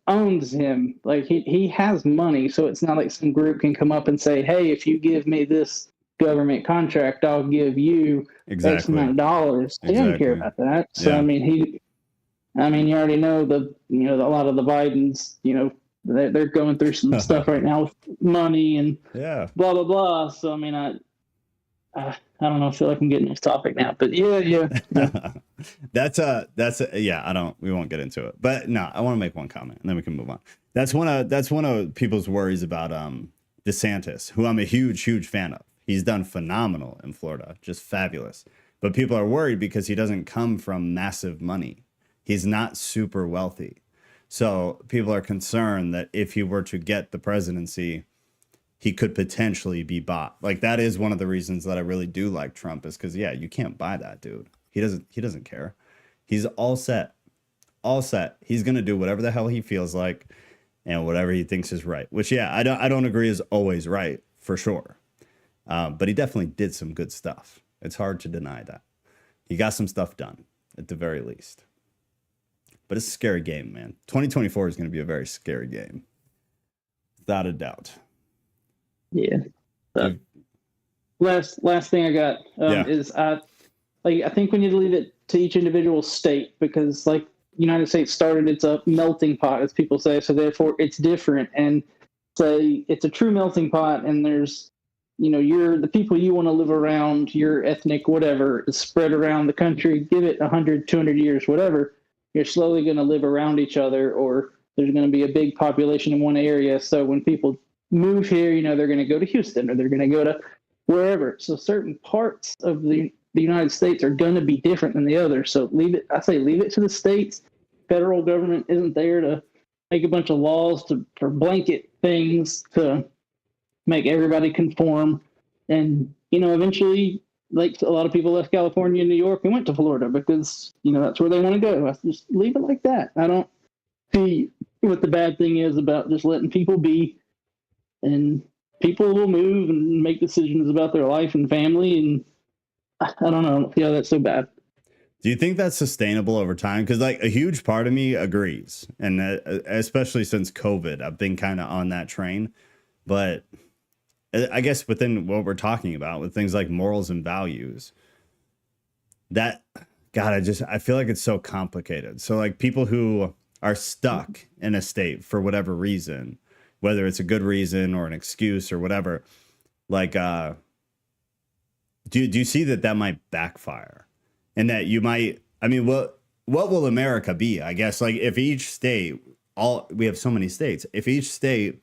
owns him. Like he has money, so it's not like some group can come up and say, "Hey, if you give me this government contract, I'll give you X amount of dollars." He doesn't care about that. So I mean, you already know a lot of the Bidens, they're going through some stuff right now with money and blah blah blah. So I mean, I don't know. I feel like I'm getting off topic now, but yeah. We won't get into it, but no, I want to make one comment and then we can move on. That's one of people's worries about DeSantis, who I'm a huge fan of. He's done phenomenal in Florida, just fabulous. But people are worried because he doesn't come from massive money. He's not super wealthy. So people are concerned that if he were to get the presidency, he could potentially be bought. Like, that is one of the reasons that I really do like Trump, is because, you can't buy that dude. He doesn't care. He's all set. He's going to do whatever the hell he feels like and whatever he thinks is right, which, I don't agree is always right, for sure. But he definitely did some good stuff. It's hard to deny that. He got some stuff done, at the very least. But it's a scary game, man. 2024 is going to be a very scary game. Without a doubt. Yeah. Last thing I got is I think we need to leave it to each individual state, because like United States started, it's a melting pot, as people say. So therefore it's different, and say it's a true melting pot, and there's, you're the people you want to live around, your ethnic, whatever, is spread around the country. Give it 100, 200 years, whatever. You're slowly going to live around each other, or there's going to be a big population in one area. So when people move here, they're going to go to Houston, or they're going to go to wherever. So certain parts of the United States are going to be different than the others. So leave it to the states. Federal government isn't there to make a bunch of laws for blanket things to make everybody conform. And, eventually, like a lot of people left California and New York and went to Florida because, that's where they want to go. I just leave it like that. I don't see what the bad thing is about just letting people be, and people will move and make decisions about their life and family. And I don't know. I don't feel that's so bad. Do you think that's sustainable over time? Because like a huge part of me agrees. And especially since COVID, I've been kind of on that train. But I guess within what we're talking about with things like morals and values, I feel like it's so complicated. So like people who are stuck in a state for whatever reason, whether it's a good reason or an excuse or whatever, like, do you see that might backfire, and that you might, what will America be? I guess like if each state, we have so many states, if each state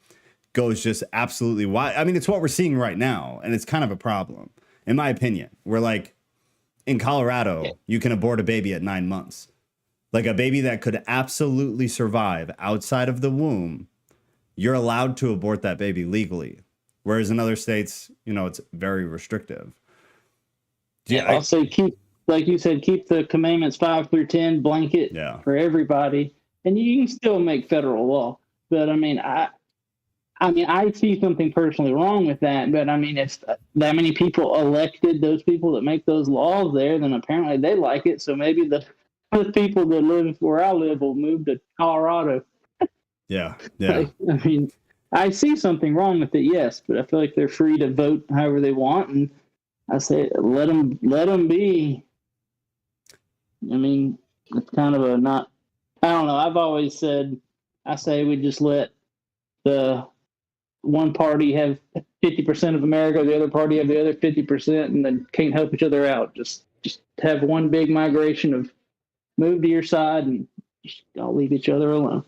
goes just absolutely wild. It's what we're seeing right now, and it's kind of a problem, in my opinion. We're like, in Colorado, you can abort a baby at 9 months. Like a baby that could absolutely survive outside of the womb, you're allowed to abort that baby legally. Whereas in other states, it's very restrictive. Also like you said, keep the commandments 5 through 10 blanket for everybody, and you can still make federal law. But I see something personally wrong with that. But if that many people elected those people that make those laws there, then apparently they like it. So maybe the people that live where I live will move to Colorado. Yeah. I see something wrong with it, yes, but I feel like they're free to vote however they want, and I say let them be. It's kind of I don't know. I've always said, I say we just let the one party have 50% of America, the other party have the other 50%, and then can't help each other out. Just have one big migration of move to your side and just all leave each other alone.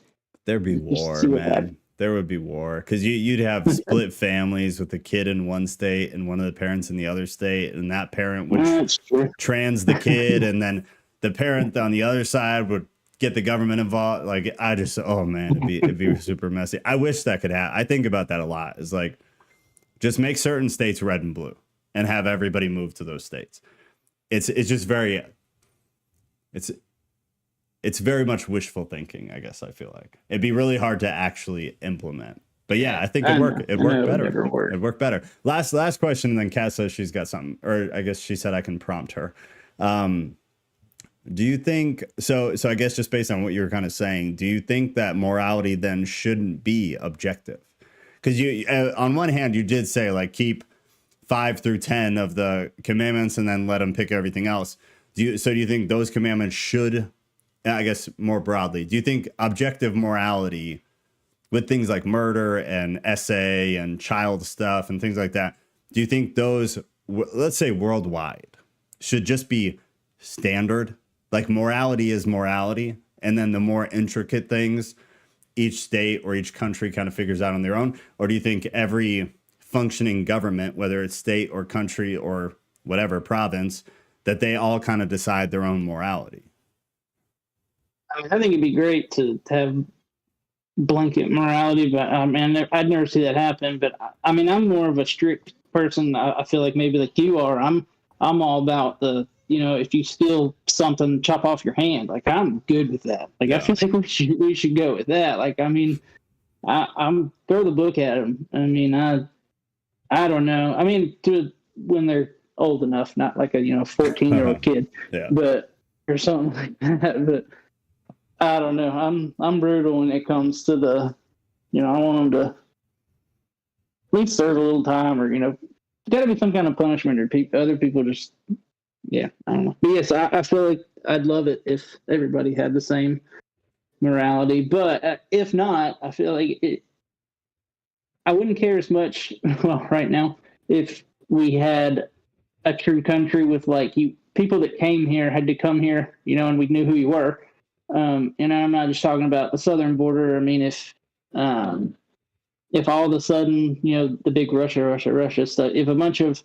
There'd be war, man. There would be war, because you'd have split families with a kid in one state and one of the parents in the other state, and that parent would trans the kid, and then the parent on the other side would get the government involved. Like, it'd be super messy. I wish that could happen. I think about that a lot. It's like, just make certain states red and blue. and have everybody move to those states. It's just very, it's very much wishful thinking, I guess. I feel like it'd be really hard to actually implement. But yeah, I think it worked better. It worked better. Last question, and then Kat says she's got something, or I guess she said I can prompt her. Do you think so? So I guess just based on what you were kind of saying, do you think that morality then shouldn't be objective? Because you, on one hand, you did say like keep 5 through 10 of the commandments and then let them pick everything else. Do you think those commandments should, I guess more broadly, do you think objective morality with things like murder and essay and child stuff and things like that, do you think those, let's say worldwide, should just be standard? Like morality is morality, and then the more intricate things each state or each country kind of figures out on their own? Or do you think every functioning government, whether it's state or country or whatever province, that they all kind of decide their own morality? I think it'd be great to have blanket morality, but I'd never see that happen. But I mean, I'm more of a strict person. I feel like maybe like you are. I'm all about the, if you steal something, chop off your hand. Like I'm good with that. Like I feel like we should go with that. Like I mean, I'm throw the book at them. I mean, I don't know. I mean, when they're old enough, not like a 14-year-old kid, but or something like that. But I don't know. I'm brutal when it comes to the, I want them to at least serve a little time, or got to be some kind of punishment, or other people just, I don't know. But yes, I feel like I'd love it if everybody had the same morality. But if not, I feel like I wouldn't care as much. Well, right now, if we had a true country with like people that came here had to come here, and we knew who you were. And I'm not just talking about the southern border. I mean, if all of a sudden, the big Russia stuff, if a bunch of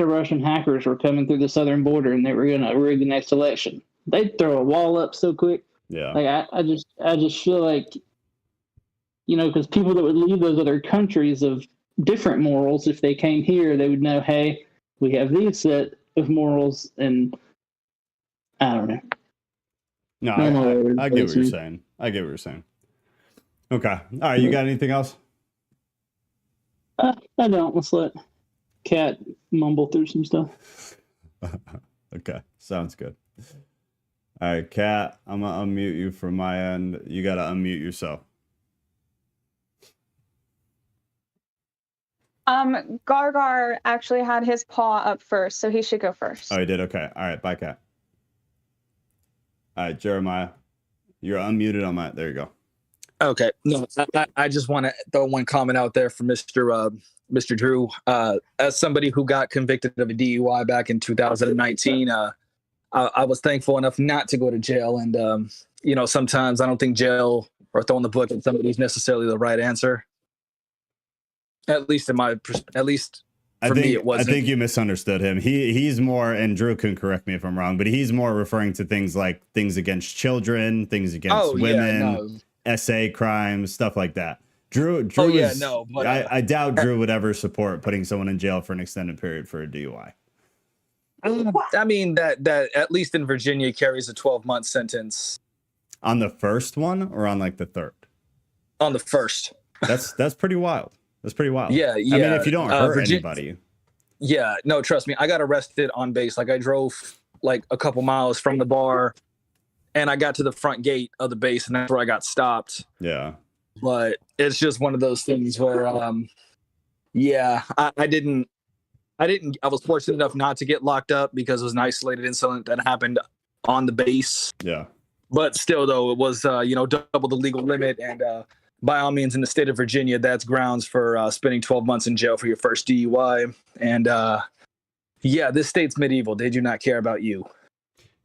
Russian hackers were coming through the southern border and they were going to rig the next election, they'd throw a wall up so quick. Yeah. Like I just feel like, because people that would leave those other countries of different morals, if they came here, they would know, hey, we have these set of morals, and I don't know. No, I get what you're saying. I get what you're saying. Okay. All right. You got anything else? I don't. Let's let Kat mumble through some stuff. Okay. Sounds good. All right, Kat, I'm going to unmute you from my end. You got to unmute yourself. Gargar actually had his paw up first, so he should go first. Oh, he did? Okay. All right. Bye, Kat. All right, Jeremiah, you're unmuted on my. There you go. Okay. No, I just want to throw one comment out there for Mr. Drew. As somebody who got convicted of a DUI back in 2019, I was thankful enough not to go to jail. And sometimes I don't think jail or throwing the book at somebody is necessarily the right answer. At least for me, it wasn't. I think you misunderstood him. He's more, and Drew can correct me if I'm wrong, but he's more referring to things like things against children, things against women, SA crimes, stuff like that. Drew I doubt Drew would ever support putting someone in jail for an extended period for a DUI. I mean, that at least in Virginia carries a 12-month sentence. On the first one or on like the third? On the first. That's pretty wild. That's pretty wild. Yeah. I mean, if you don't hurt anybody. Yeah, no, trust me. I got arrested on base. Like I drove like a couple miles from the bar and I got to the front gate of the base and that's where I got stopped. Yeah. But it's just one of those things where, I was fortunate enough not to get locked up because it was an isolated incident that happened on the base. Yeah. But still, though, it was, double the legal limit. And by all means, in the state of Virginia, that's grounds for spending 12 months in jail for your first DUI. And this state's medieval. They do not care about you.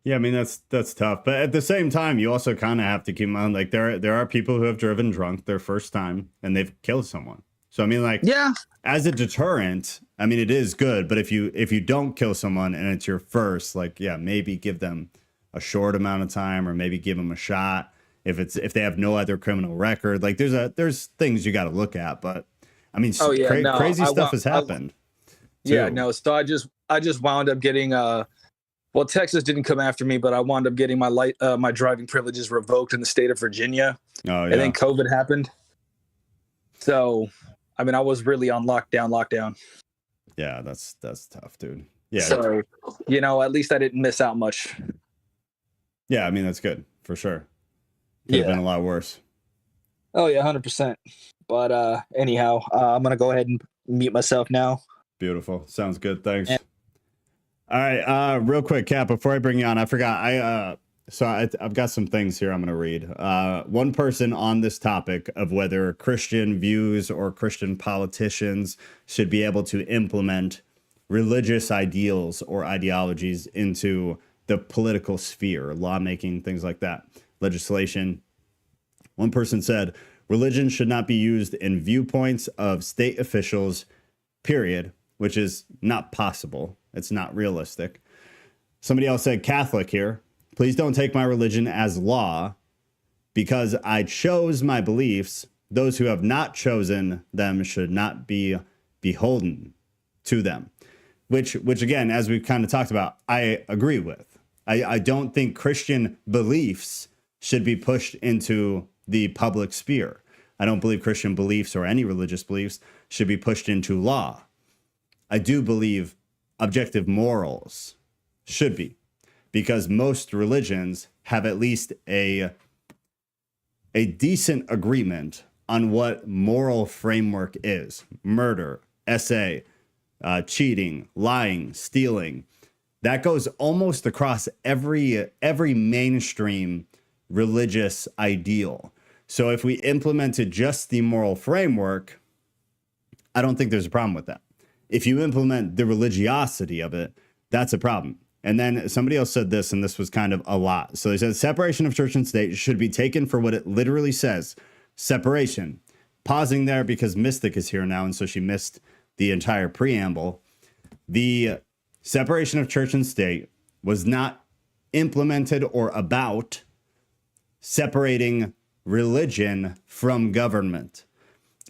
Yeah, I mean, that's tough. But at the same time, you also kind of have to keep in mind, like, there are people who have driven drunk their first time and they've killed someone. So, I mean, like, as a deterrent, I mean, it is good. But if you don't kill someone and it's your first, like, maybe give them a short amount of time or maybe give them a shot. If they have no other criminal record, like there's things you got to look at, but I mean, crazy stuff has happened. Yeah, too. no. So I just wound up getting well, Texas didn't come after me, but I wound up getting my driving privileges revoked in the state of Virginia. Oh And yeah. then COVID happened. So, I mean, I was really on lockdown. Yeah, that's tough, dude. Yeah. So, you know, at least I didn't miss out much. Yeah, I mean that's good for sure. Could have been a lot worse. Oh yeah, 100%. But anyhow, I'm gonna go ahead and mute myself now. Beautiful. Sounds good. Thanks. And- All right. Real quick, Cap, before I bring you on, I forgot. I've got some things here I'm going to read. One person on this topic of whether Christian views or Christian politicians should be able to implement religious ideals or ideologies into the political sphere, lawmaking, things like that, legislation. One person said, religion should not be used in viewpoints of state officials, period, which is not possible. It's not realistic. Somebody else said, Catholic here. Please don't take my religion as law because I chose my beliefs. Those who have not chosen them should not be beholden to them. Which again, as we've kind of talked about, I agree with. I don't think Christian beliefs should be pushed into the public sphere. I don't believe Christian beliefs or any religious beliefs should be pushed into law. I do believe objective morals should be, because most religions have at least a decent agreement on what moral framework is. Murder, SA, cheating, lying, stealing. That goes almost across every mainstream religious ideal. So if we implemented just the moral framework, I don't think there's a problem with that. If you implement the religiosity of it, that's a problem. And then somebody else said this, and this was kind of a lot. So they said separation of church and state should be taken for what it literally says. Separation. Pausing there because Mystic is here now, and so she missed the entire preamble. The separation of church and state was not implemented or about separating religion from government.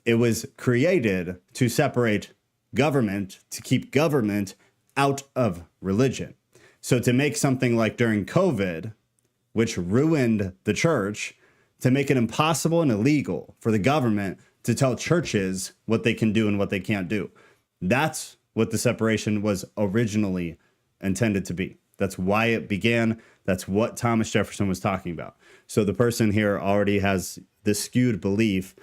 It was created to separate government, to keep government out of religion. So to make something like during COVID, which ruined the church, to make it impossible and illegal for the government to tell churches what they can do and what they can't do. That's what the separation was originally intended to be. That's why it began. That's what Thomas Jefferson was talking about. So the person here already has this skewed belief,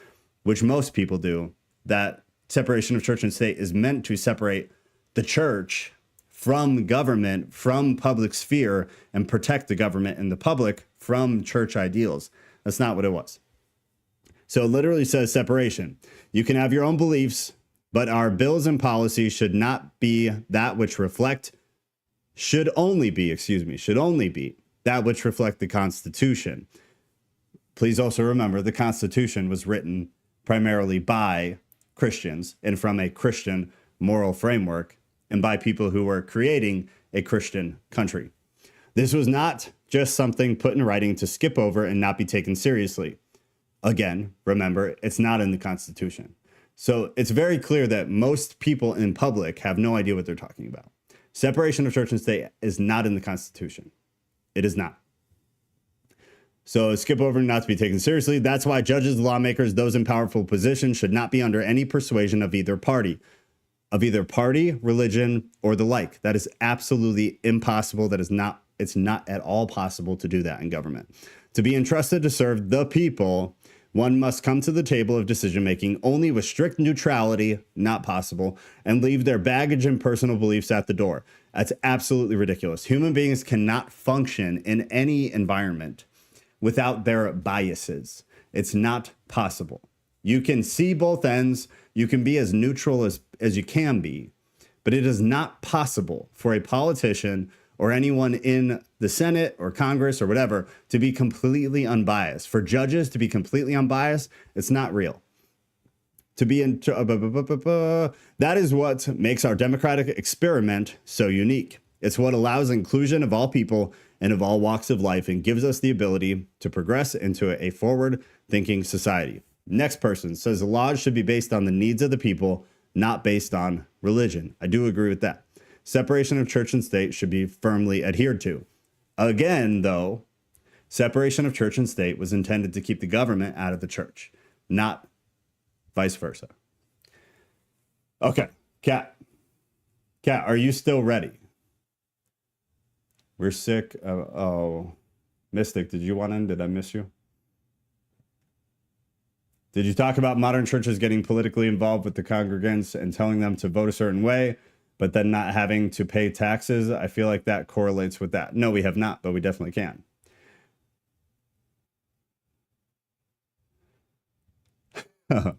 which most people do, that separation of church and state is meant to separate the church from government, from public sphere, and protect the government and the public from church ideals. That's not what it was. So it literally says separation. You can have your own beliefs, but our bills and policies should not be that which should only be that which reflect the Constitution. Please also remember the Constitution was written primarily by Christians and from a Christian moral framework and by people who were creating a Christian country. This was not just something put in writing to skip over and not be taken seriously. Again, remember, it's not in the Constitution. So it's very clear that most people in public have no idea what they're talking about. Separation of church and state is not in the Constitution. It is not. So skip over and not to be taken seriously. That's why judges, lawmakers, those in powerful positions should not be under any persuasion of either party, religion, or the like. That is absolutely impossible. It's not at all possible to do that in government. To be entrusted to serve the people, one must come to the table of decision-making only with strict neutrality, not possible, and leave their baggage and personal beliefs at the door. That's absolutely ridiculous. Human beings cannot function in any environment without their biases. It's not possible. You can see both ends. You can be as neutral as you can be, but it is not possible for a politician or anyone in the Senate or Congress or whatever to be completely unbiased. For judges to be completely unbiased, it's not real. That is what makes our democratic experiment so unique. It's what allows inclusion of all people and of all walks of life and gives us the ability to progress into a forward-thinking society. Next person says the laws should be based on the needs of the people, not based on religion. I do agree with that. Separation of church and state should be firmly adhered to. Again, though, separation of church and state was intended to keep the government out of the church, not vice versa. Okay, Kat, are you still ready? We're sick. Oh, Mystic, did you want in? Did I miss you? Did you talk about modern churches getting politically involved with the congregants and telling them to vote a certain way, but then not having to pay taxes? I feel like that correlates with that. No, we have not, but we definitely can.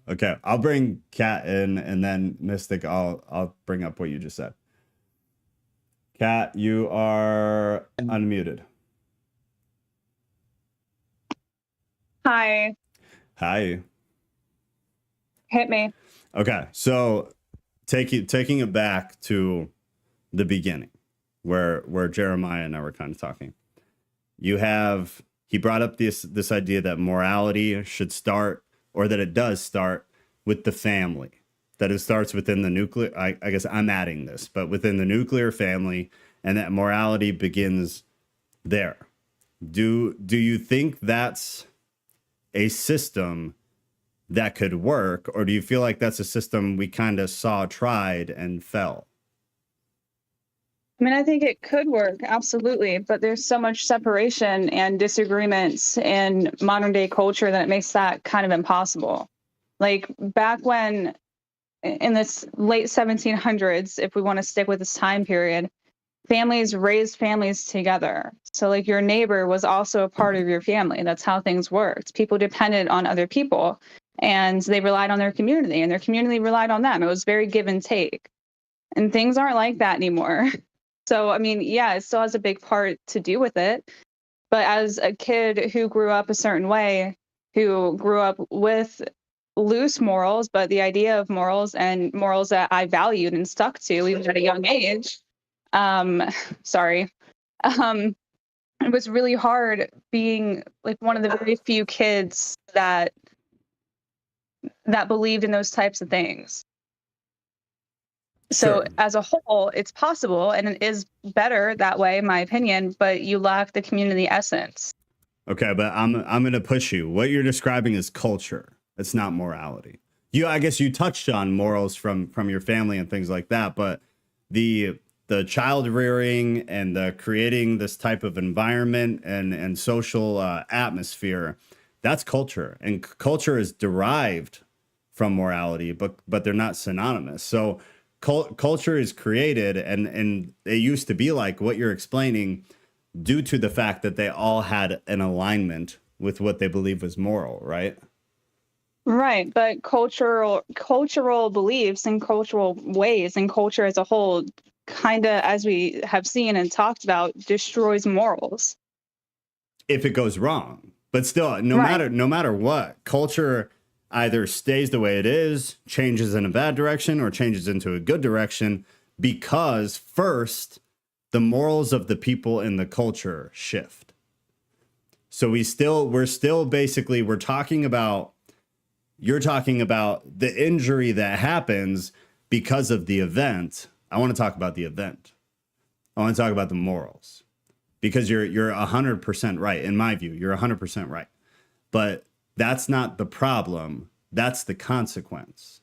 Okay, I'll bring Kat in, and then Mystic, I'll bring up what you just said. Kat, you are unmuted. Hi. Hi. Hit me. Okay, so taking it back to the beginning, where Jeremiah and I were kind of talking. He brought up this idea that morality should start, or that it does start, with the family. That it starts within the nuclear. I guess I'm adding this, but within the nuclear family, and that morality begins there. Do you think that's a system that could work, or do you feel like that's a system we kind of saw tried and fell? I mean, I think it could work, absolutely, but there's so much separation and disagreements in modern day culture that it makes that kind of impossible. Like back when, in this late 1700s, if we want to stick with this time period, families raised families together. So like your neighbor was also a part of your family. That's how things worked. People depended on other people, and they relied on their community, and their community relied on them. It was very give and take. And things aren't like that anymore. So, I mean, yeah, it still has a big part to do with it. But as a kid who grew up a certain way, who grew up with loose morals, but the idea of morals and morals that I valued and stuck to even at a young age, it was really hard being like one of the very few kids that believed in those types of things. So Sure. as a whole, it's possible, and it is better that way, in my opinion, but you lack the community essence. Okay, but I'm going to push you. What you're describing is culture. It's not morality. I guess you touched on morals from your family and things like that, but the child rearing and the creating this type of environment and social atmosphere, that's culture, and culture is derived from morality, but they're not synonymous. So culture is created, and it used to be like what you're explaining, due to the fact that they all had an alignment with what they believe was moral, right? Right, but cultural beliefs and cultural ways and culture as a whole, kind of, as we have seen and talked about, destroys morals If it goes wrong. But still, no Right. matter what, culture either stays the way it is, changes in a bad direction, or changes into a good direction, because first the morals of the people in the culture shift. So we're still basically, you're talking about the injury that happens because of the event. I want to talk about the event. I want to talk about the morals, because you're 100% right. In my view, you're 100% right. But that's not the problem. That's the consequence.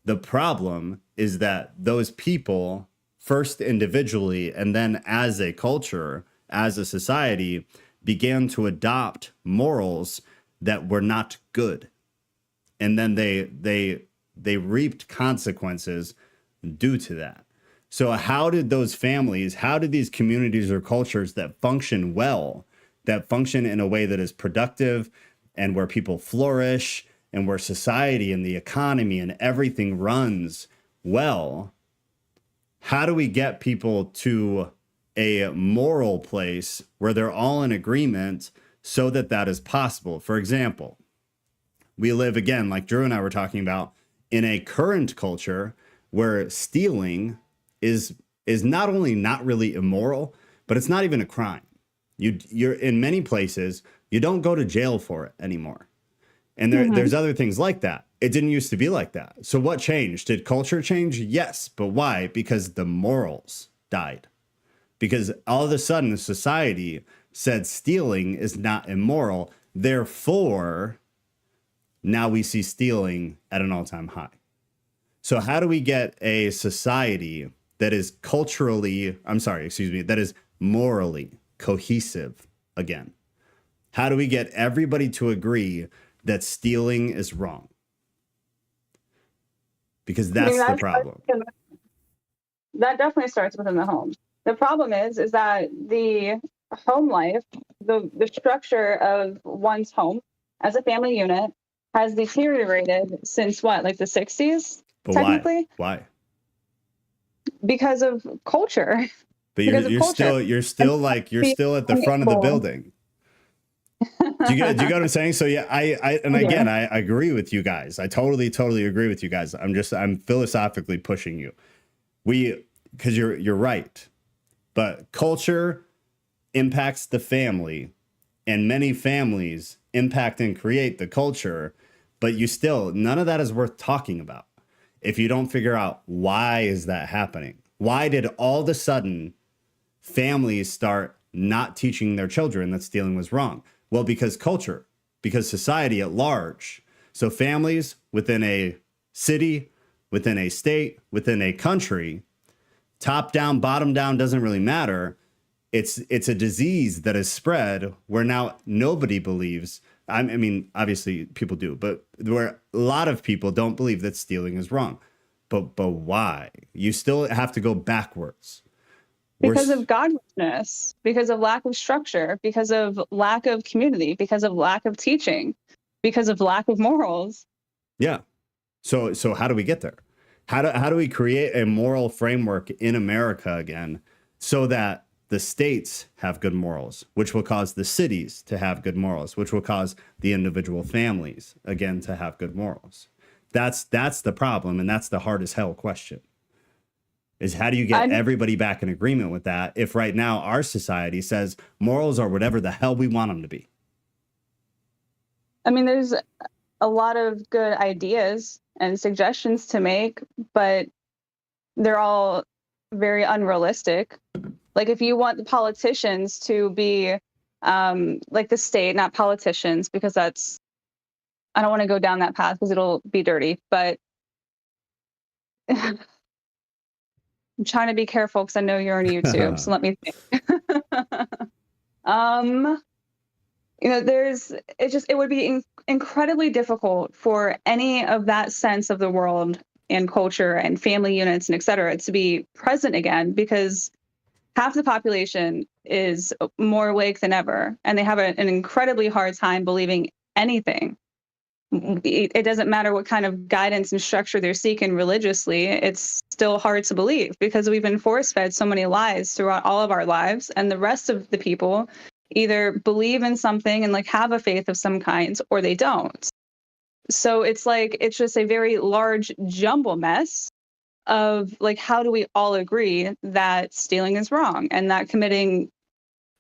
The problem is that those people, first individually and then as a culture, as a society, began to adopt morals that were not good. And then they reaped consequences due to that. So how did these communities or cultures that function well, that function in a way that is productive and where people flourish and where society and the economy and everything runs well, how do we get people to a moral place where they're all in agreement so that that is possible? For example, we live, again, like Drew and I were talking about, in a current culture where stealing is not only not really immoral, but it's not even a crime. You're in many places, you don't go to jail for it anymore. And there's other things like that. It didn't used to be like that. So what changed? Did culture change? Yes. But why? Because the morals died. Because all of a sudden society said stealing is not immoral. Therefore, now we see stealing at an all-time high. So how do we get a society that is that is morally cohesive again? How do we get everybody to agree that stealing is wrong? Because that's the problem. That definitely starts within the home. The problem is that the home life, the structure of one's home as a family unit has deteriorated since what, like the 60s? But technically? Why? Because of culture. But you're still at the front of the building. Do you get what I'm saying? So yeah, I agree with you guys. I totally agree with you guys. I'm philosophically pushing you. Because you're right. But culture impacts the family, and many families impact and create the culture, but none of that is worth talking about if you don't figure out why is that happening. Why did all of a sudden families start not teaching their children that stealing was wrong? Well, because culture, because society at large. So families within a city, within a state, within a country, top down, bottom down, doesn't really matter. It's a disease that is spread where now nobody believes. I mean, obviously people do, but where a lot of people don't believe that stealing is wrong. But why? You still have to go backwards. Because of godlessness, because of lack of structure, because of lack of community, because of lack of teaching, because of lack of morals. Yeah. So how do we get there? How do we create a moral framework in America again so that the states have good morals, which will cause the cities to have good morals, which will cause the individual families, again, to have good morals? That's the problem, and that's the hard as hell question. Is how do you get everybody back in agreement with that if right now our society says morals are whatever the hell we want them to be? I mean, there's a lot of good ideas and suggestions to make, but they're all very unrealistic. Like if you want the politicians to be like the state, not politicians, because I don't want to go down that path because it'll be dirty, but I'm trying to be careful because I know you're on YouTube, so let me think. It would be incredibly difficult for any of that sense of the world and culture and family units and et cetera to be present again, because half the population is more awake than ever, and they have an incredibly hard time believing anything. It doesn't matter what kind of guidance and structure they're seeking religiously, it's still hard to believe because we've been force-fed so many lies throughout all of our lives, and the rest of the people either believe in something and like have a faith of some kind, or they don't. So it's just a very large jumble mess of like, how do we all agree that stealing is wrong and that committing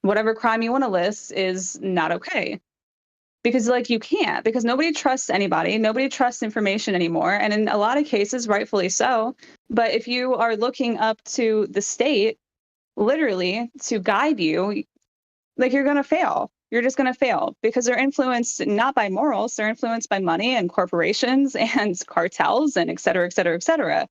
whatever crime you want to list is not okay? Because you can't, because nobody trusts anybody. Nobody trusts information anymore. And in a lot of cases, rightfully so. But if you are looking up to the state, literally to guide you, you're going to fail. You're just going to fail because they're influenced not by morals. They're influenced by money and corporations and cartels and et cetera, et cetera, et cetera.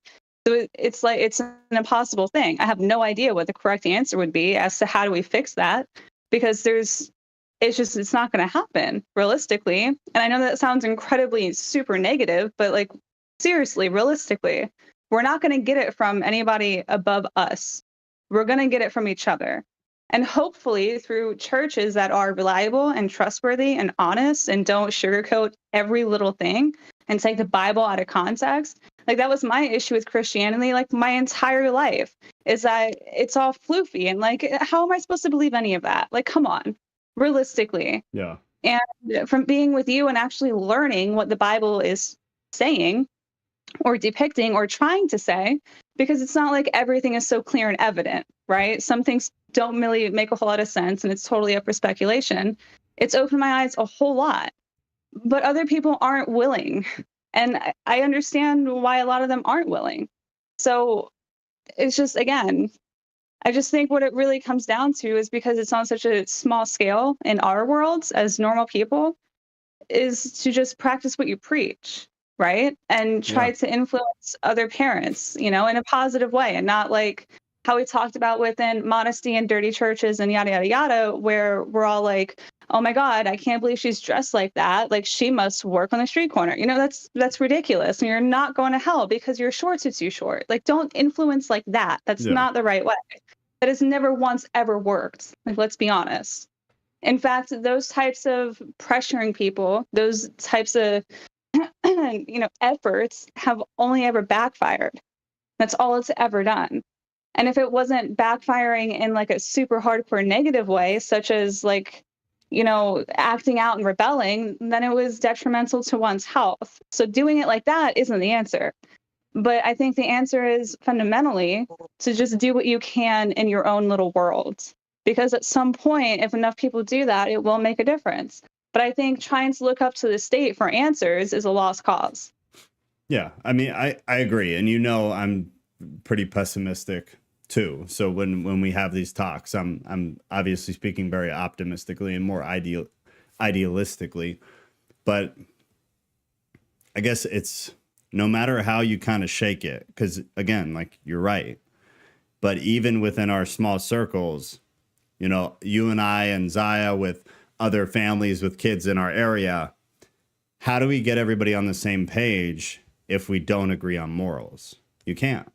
So it's an impossible thing. I have no idea what the correct answer would be as to how do we fix that, because it's not going to happen realistically. And I know that sounds incredibly super negative, but seriously, realistically, we're not going to get it from anybody above us. We're going to get it from each other. And hopefully through churches that are reliable and trustworthy and honest and don't sugarcoat every little thing and take the Bible out of context. That was my issue with Christianity, my entire life, is that it's all floofy. And how am I supposed to believe any of that? Come on. Realistically. Yeah. And from being with you and actually learning what the Bible is saying or depicting or trying to say, because it's not like everything is so clear and evident, right? Some things don't really make a whole lot of sense and it's totally up for speculation. It's opened my eyes a whole lot, but other people aren't willing And I understand why a lot of them aren't willing. So it's just, again, I just think what it really comes down to is because it's on such a small scale in our worlds as normal people, is to just practice what you preach, right? And try to influence other parents, in a positive way, and not like how we talked about within modesty and dirty churches and yada, yada, yada, where we're all like, oh my God, I can't believe she's dressed like that. Like she must work on the street corner. That's ridiculous. And you're not going to hell because your shorts are too short. Like, don't influence like that. That's not the right way. That has never once ever worked. Like, let's be honest. In fact, those types of pressuring people, those types of, efforts have only ever backfired. That's all it's ever done. And if it wasn't backfiring in like a super hardcore negative way, such as like, acting out and rebelling, then it was detrimental to one's health. So doing it like that isn't the answer. But I think the answer is fundamentally to just do what you can in your own little world. Because at some point, if enough people do that, it will make a difference. But I think trying to look up to the state for answers is a lost cause. Yeah, I mean, I agree. And I'm pretty pessimistic too. So when we have these talks, I'm obviously speaking very optimistically and more idealistically. But I guess it's no matter how you kind of shake it, because again, like you're right. But even within our small circles, you and I and Zaya with other families with kids in our area, how do we get everybody on the same page if we don't agree on morals? You can't.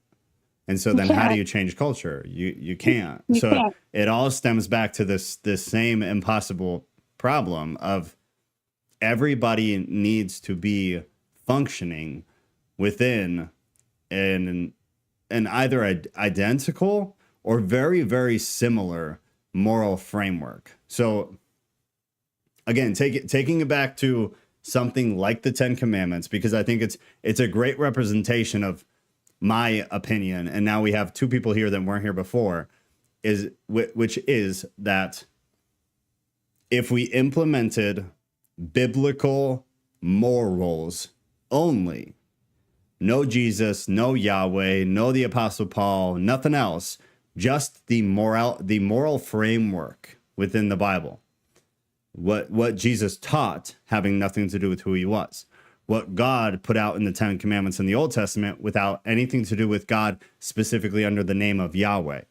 And so then how do you change culture? You can't. It all stems back to this same impossible problem of everybody needs to be functioning within an either identical or very, very similar moral framework. So again, taking it back to something like the 10 Commandments, because I think it's a great representation of my opinion. And now we have two people here that weren't here before, which is that if we implemented biblical morals only, no Jesus, no Yahweh, no the Apostle Paul, nothing else, just the moral framework within the Bible. What Jesus taught, having nothing to do with who he was. What God put out in the 10 Commandments in the Old Testament without anything to do with God specifically under the name of Yahweh.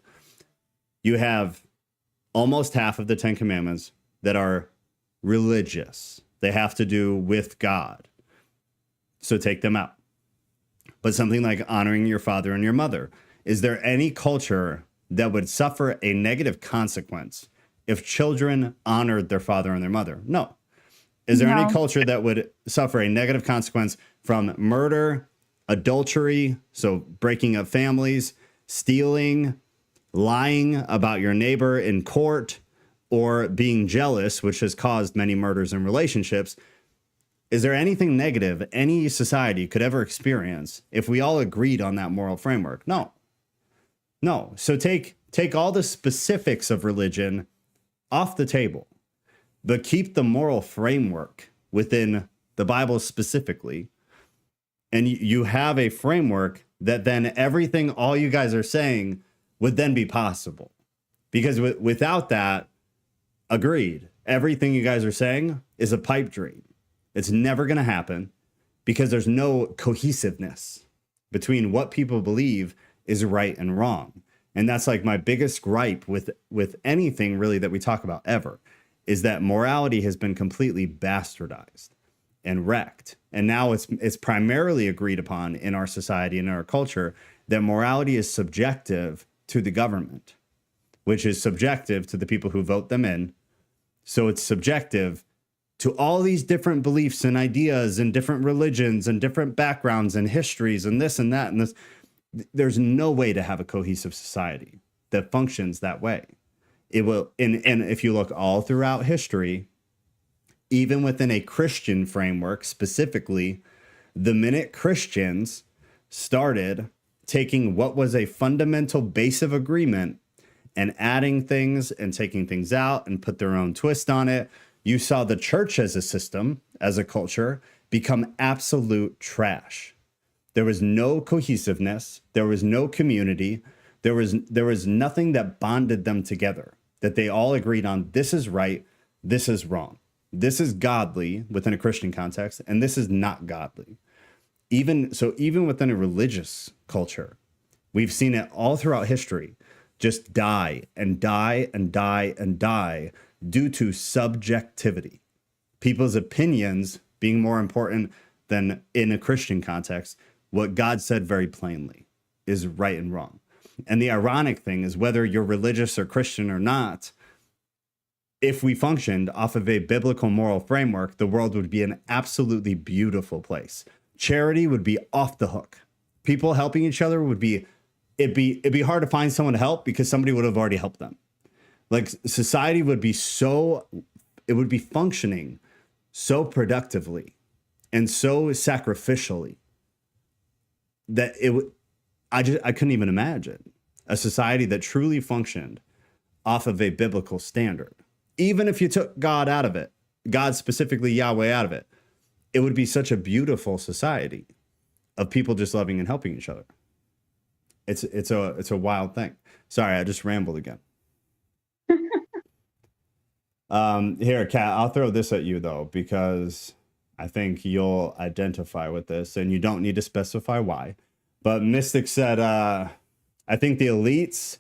You have almost half of the 10 Commandments that are religious. They have to do with God. So take them out. But something like honoring your father and your mother. Is there any culture that would suffer a negative consequence if children honored their father and their mother? No. Is there any culture that would suffer a negative consequence from murder, adultery, so breaking up families, stealing, lying about your neighbor in court, or being jealous, which has caused many murders in relationships? Is there anything negative any society could ever experience if we all agreed on that moral framework? No. No. So take all the specifics of religion off the table, but keep the moral framework within the Bible specifically. And you have a framework that then everything all you guys are saying would then be possible. Because without that, agreed, everything you guys are saying is a pipe dream. It's never going to happen because there's no cohesiveness between what people believe is right and wrong. And that's like my biggest gripe with anything really that we talk about ever, is that morality has been completely bastardized and wrecked. And now it's primarily agreed upon in our society and in our culture that morality is subjective to the government, which is subjective to the people who vote them in. So it's subjective to all these different beliefs and ideas and different religions and different backgrounds and histories and this and that and this. There's no way to have a cohesive society that functions that way. It will, and if you look all throughout history, even within a Christian framework specifically, the minute Christians started taking what was a fundamental base of agreement and adding things and taking things out and put their own twist on it, you saw the church as a system, as a culture, become absolute trash. There was no cohesiveness. There was no community. There was nothing that bonded them together, that they all agreed on. This is right. This is wrong. This is godly within a Christian context, and this is not godly. Even within a religious culture, we've seen it all throughout history, just die and die and die and die due to subjectivity. People's opinions being more important than, in a Christian context, what God said very plainly is right and wrong. And the ironic thing is, whether you're religious or Christian or not, if we functioned off of a biblical moral framework, the world would be an absolutely beautiful place. Charity would be off the hook. People helping each other it'd be hard to find someone to help because somebody would have already helped them. Like, society would be functioning so productively and so sacrificially that I couldn't even imagine a society that truly functioned off of a biblical standard. Even if you took God out of it, God, specifically Yahweh, out of it, it would be such a beautiful society of people just loving and helping each other. It's a wild thing. Sorry, I just rambled again. Here, Kat, I'll throw this at you though, because I think you'll identify with this, and you don't need to specify why. But Mystic said, I think the elites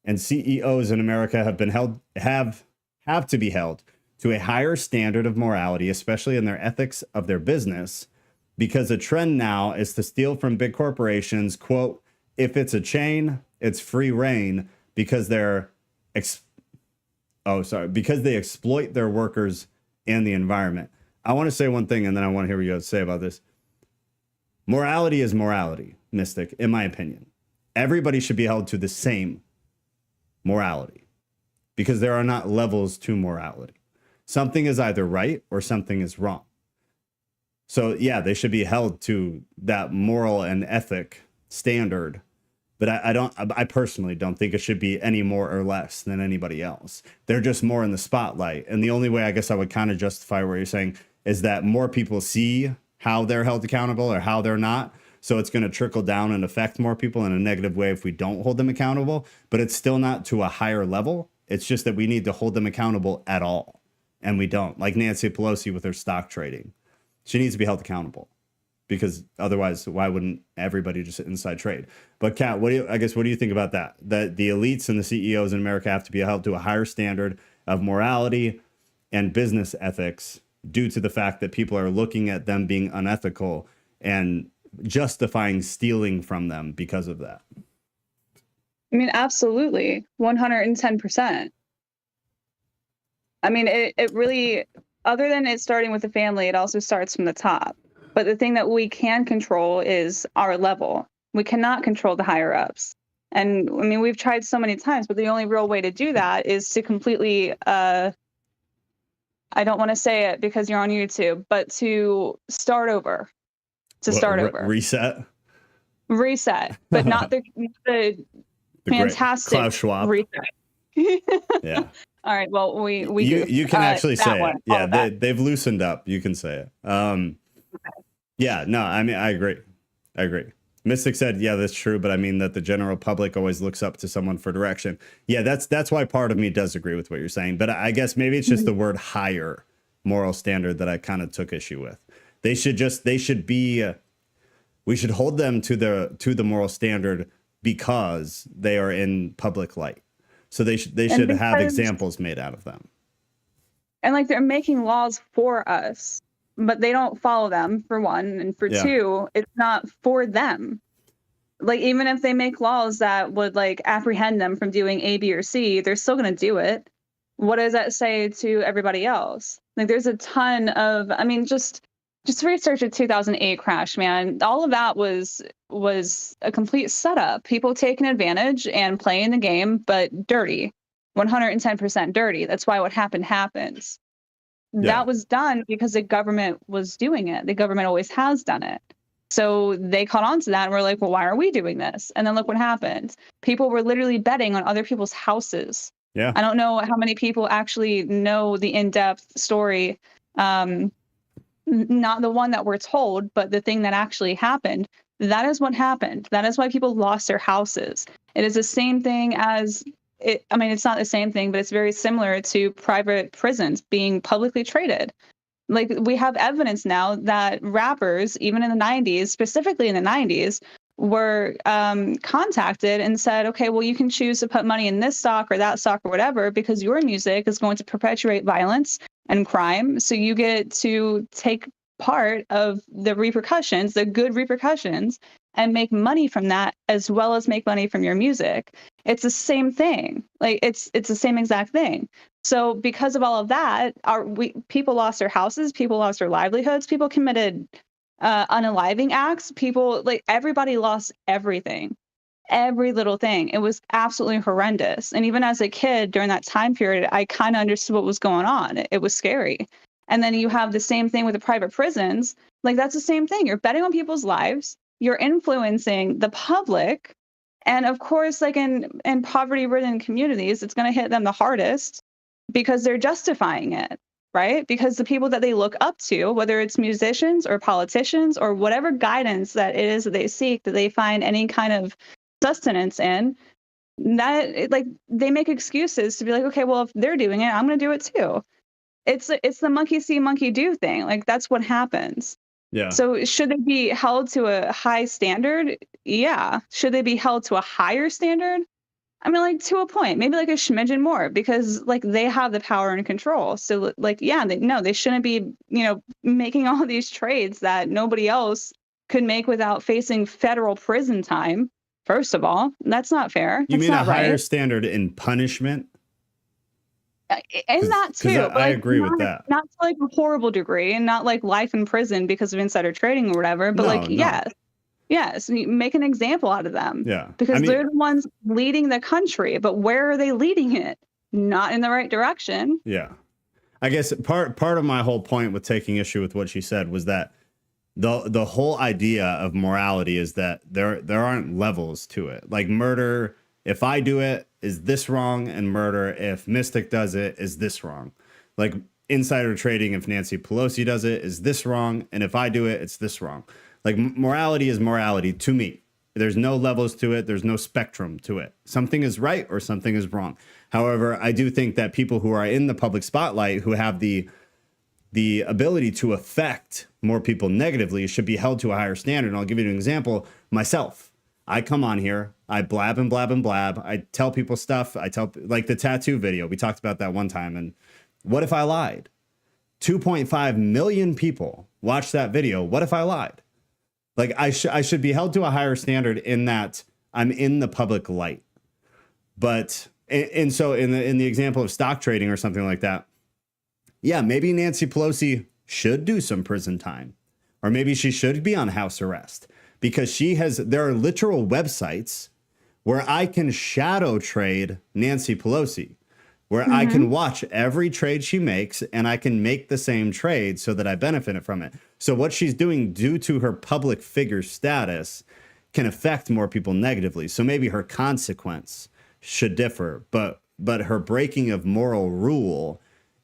and CEOs in America have to be held to a higher standard of morality, especially in their ethics of their business, because the trend now is to steal from big corporations. Quote, if it's a chain, it's free reign because because they exploit their workers and the environment. I want to say one thing, and then I want to hear what you have to say about this. Morality is morality, Mystic, in my opinion. Everybody should be held to the same morality, because there are not levels to morality. Something is either right or something is wrong. So yeah, they should be held to that moral and ethic standard. But I personally don't think it should be any more or less than anybody else. They're just more in the spotlight. And the only way I guess I would kind of justify what you're saying is that more people see how they're held accountable or how they're not. So it's going to trickle down and affect more people in a negative way if we don't hold them accountable. But it's still not to a higher level. It's just that we need to hold them accountable at all. And we don't. Like Nancy Pelosi with her stock trading. She needs to be held accountable, because otherwise, why wouldn't everybody just inside trade? But Kat, what do you think about that? That the elites and the CEOs in America have to be held to a higher standard of morality and business ethics due to the fact that people are looking at them being unethical and justifying stealing from them because of that. I mean, absolutely. 110%. I mean, it really, other than it starting with the family, it also starts from the top. But the thing that we can control is our level. We cannot control the higher ups. And I mean, we've tried so many times, but the only real way to do that is to completely, I don't want to say it because you're on YouTube, but to start over. Reset, but not the fantastic Klaus Schwab reset. Yeah. All right. Well, you can actually say one, it. Yeah, they've loosened up. You can say it. Okay. Yeah, no, I mean, I agree. Mystic said, yeah, that's true. But I mean that the general public always looks up to someone for direction. Yeah, that's why part of me does agree with what you're saying. But I guess maybe it's just the word higher moral standard that I kind of took issue with. We should hold them to the moral standard because they are in public light. So they should have examples made out of them. And like, they're making laws for us, but they don't follow them, for one. And for two, it's not for them. Like, even if they make laws that would like apprehend them from doing A, B, or C, they're still going to do it. What does that say to everybody else? Like, there's a ton of, I mean, just research the 2008 crash, man. All of that was a complete setup. People taking advantage and playing the game, but dirty. 110% dirty. That's why what happens. Yeah. That was done because the government was doing it. The government always has done it. So they caught on to that and were like, well, why are we doing this? And then look what happened. People were literally betting on other people's houses Yeah. I don't know how many people actually know the in-depth story. Not the one that we're told, but the thing that actually happened. That is what happened. That is why people lost their houses. It is the same thing as it. I mean, it's not the same thing, but it's very similar to private prisons being publicly traded. Like, we have evidence now that rappers, even in the 90s, specifically in the 90s, were contacted and said, okay, well, you can choose to put money in this stock or that stock or whatever, because your music is going to perpetuate violence and crime. So you get to take part of the repercussions, the good repercussions, and make money from that, as well as make money from your music. It's the same thing. Like, it's the same exact thing. So because of all of that, people lost their houses, people lost their livelihoods, people committed unaliving acts, people, like, everybody lost everything, every little thing. It was absolutely horrendous. And even as a kid during that time period, I kind of understood what was going on. It was scary. And then you have the same thing with the private prisons. Like, that's the same thing. You're betting on people's lives. You're influencing the public. And of course, like in poverty-ridden communities, it's going to hit them the hardest because they're justifying it, right? Because the people that they look up to, whether it's musicians or politicians or whatever guidance that it is that they seek, that they find any kind of sustenance in, that, like, they make excuses to be like, okay, well, if they're doing it, I'm going to do it too. It's the monkey see, monkey do thing. Like, that's what happens. Yeah. So should they be held to a high standard? Yeah. Should they be held to a higher standard? I mean, like, to a point, maybe like a smidgen more, because like they have the power and control. So like, yeah, they shouldn't be, making all these trades that nobody else could make without facing federal prison time. First of all, that's not fair. You That's mean not a higher right. standard in punishment? And that too. But, I like, agree with that. Not to like a horrible degree, and not like life in prison because of insider trading or whatever. But No. yes, make an example out of them. Yeah. Because they're the ones leading the country. But where are they leading it? Not in the right direction. Yeah. I guess part of my whole point with taking issue with what she said was that the whole idea of morality is that there aren't levels to it. Like, murder, if I do it, is this wrong? And murder, if Mystic does it, is this wrong? Like, insider trading, if Nancy Pelosi does it, is this wrong? And if I do it, it's this wrong. Like, morality is morality to me. There's no levels to it. There's no spectrum to it. Something is right or something is wrong. However, I do think that people who are in the public spotlight, who have the ability to affect more people negatively, should be held to a higher standard. And I'll give you an example. Myself, I come on here, I blab and blab and blab. I tell people stuff. I tell, like, the tattoo video. We talked about that one time. And what if I lied? 2.5 million people watched that video. What if I lied? Like, I should be held to a higher standard in that I'm in the public light. But, and so in the example of stock trading or something like that, yeah, maybe Nancy Pelosi should do some prison time, or maybe she should be on house arrest, because there are literal websites where I can shadow trade Nancy Pelosi, where I can watch every trade she makes and I can make the same trade so that I benefit from it. So what she's doing due to her public figure status can affect more people negatively. So maybe her consequence should differ, but her breaking of moral rule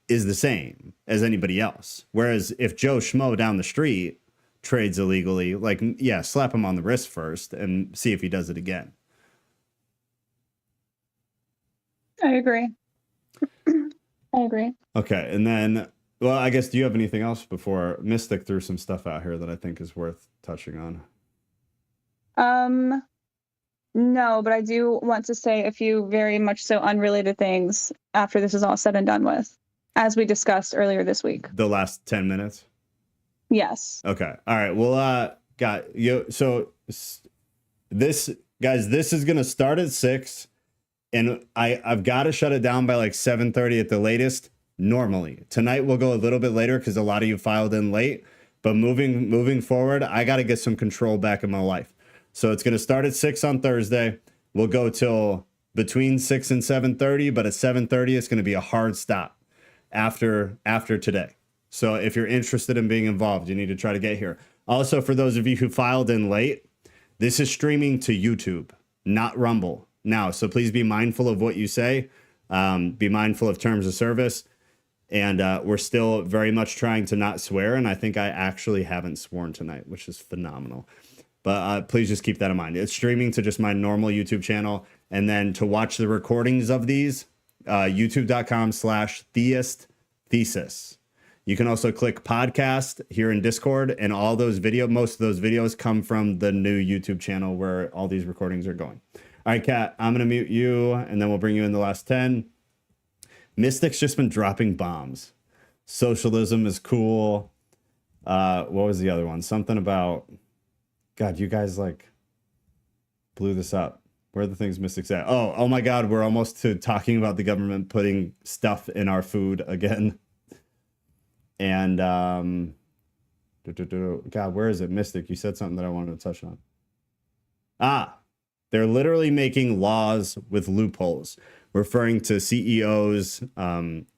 is the same as anybody else. Whereas if Joe Schmo down the street trades illegally, like, yeah, slap him on the wrist first and see if he does it again. I agree. I agree. Okay, and then, well, I guess, do you have anything else before Mystic threw some stuff out here that I think is worth touching on? No, but I do want to say a few very much so unrelated things after this is all said and done with, as we discussed earlier this week. The last 10 minutes? Yes. Okay. All right. Well, so this, guys, this is going to start at 6. And I've got to shut it down by like 7:30 at the latest. Normally tonight we'll go a little bit later because a lot of you filed in late. But moving forward, I got to get some control back in my life. So it's going to start at 6 on Thursday. We'll go till between 6 and 7:30. But at 7:30, it's going to be a hard stop after today. So if you're interested in being involved, you need to try to get here. Also, for those of you who filed in late, this is streaming to YouTube, not Rumble. Now, so please be mindful of what you say. Be mindful of terms of service. And we're still very much trying to not swear. And I think I actually haven't sworn tonight, which is phenomenal. But please just keep that in mind. It's streaming to just my normal YouTube channel. And then to watch the recordings of these, youtube.com/Theist Thesis. You can also click podcast here in Discord, and all those most of those videos come from the new YouTube channel where all these recordings are going. All right, Kat, I'm going to mute you, and then we'll bring you in the last 10. Mystic's just been dropping bombs. Socialism is cool. What was the other one? Something about, God, you guys like blew this up. Where are the things Mystic's at? Oh my God, we're almost to talking about the government putting stuff in our food again. And God, where is it? Mystic, you said something that I wanted to touch on. They're literally making laws with loopholes, referring to CEOs,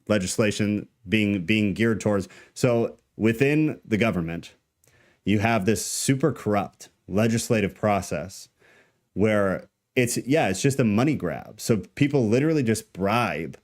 legislation being geared towards. So within the government, you have this super corrupt legislative process where it's just a money grab. So people literally just bribe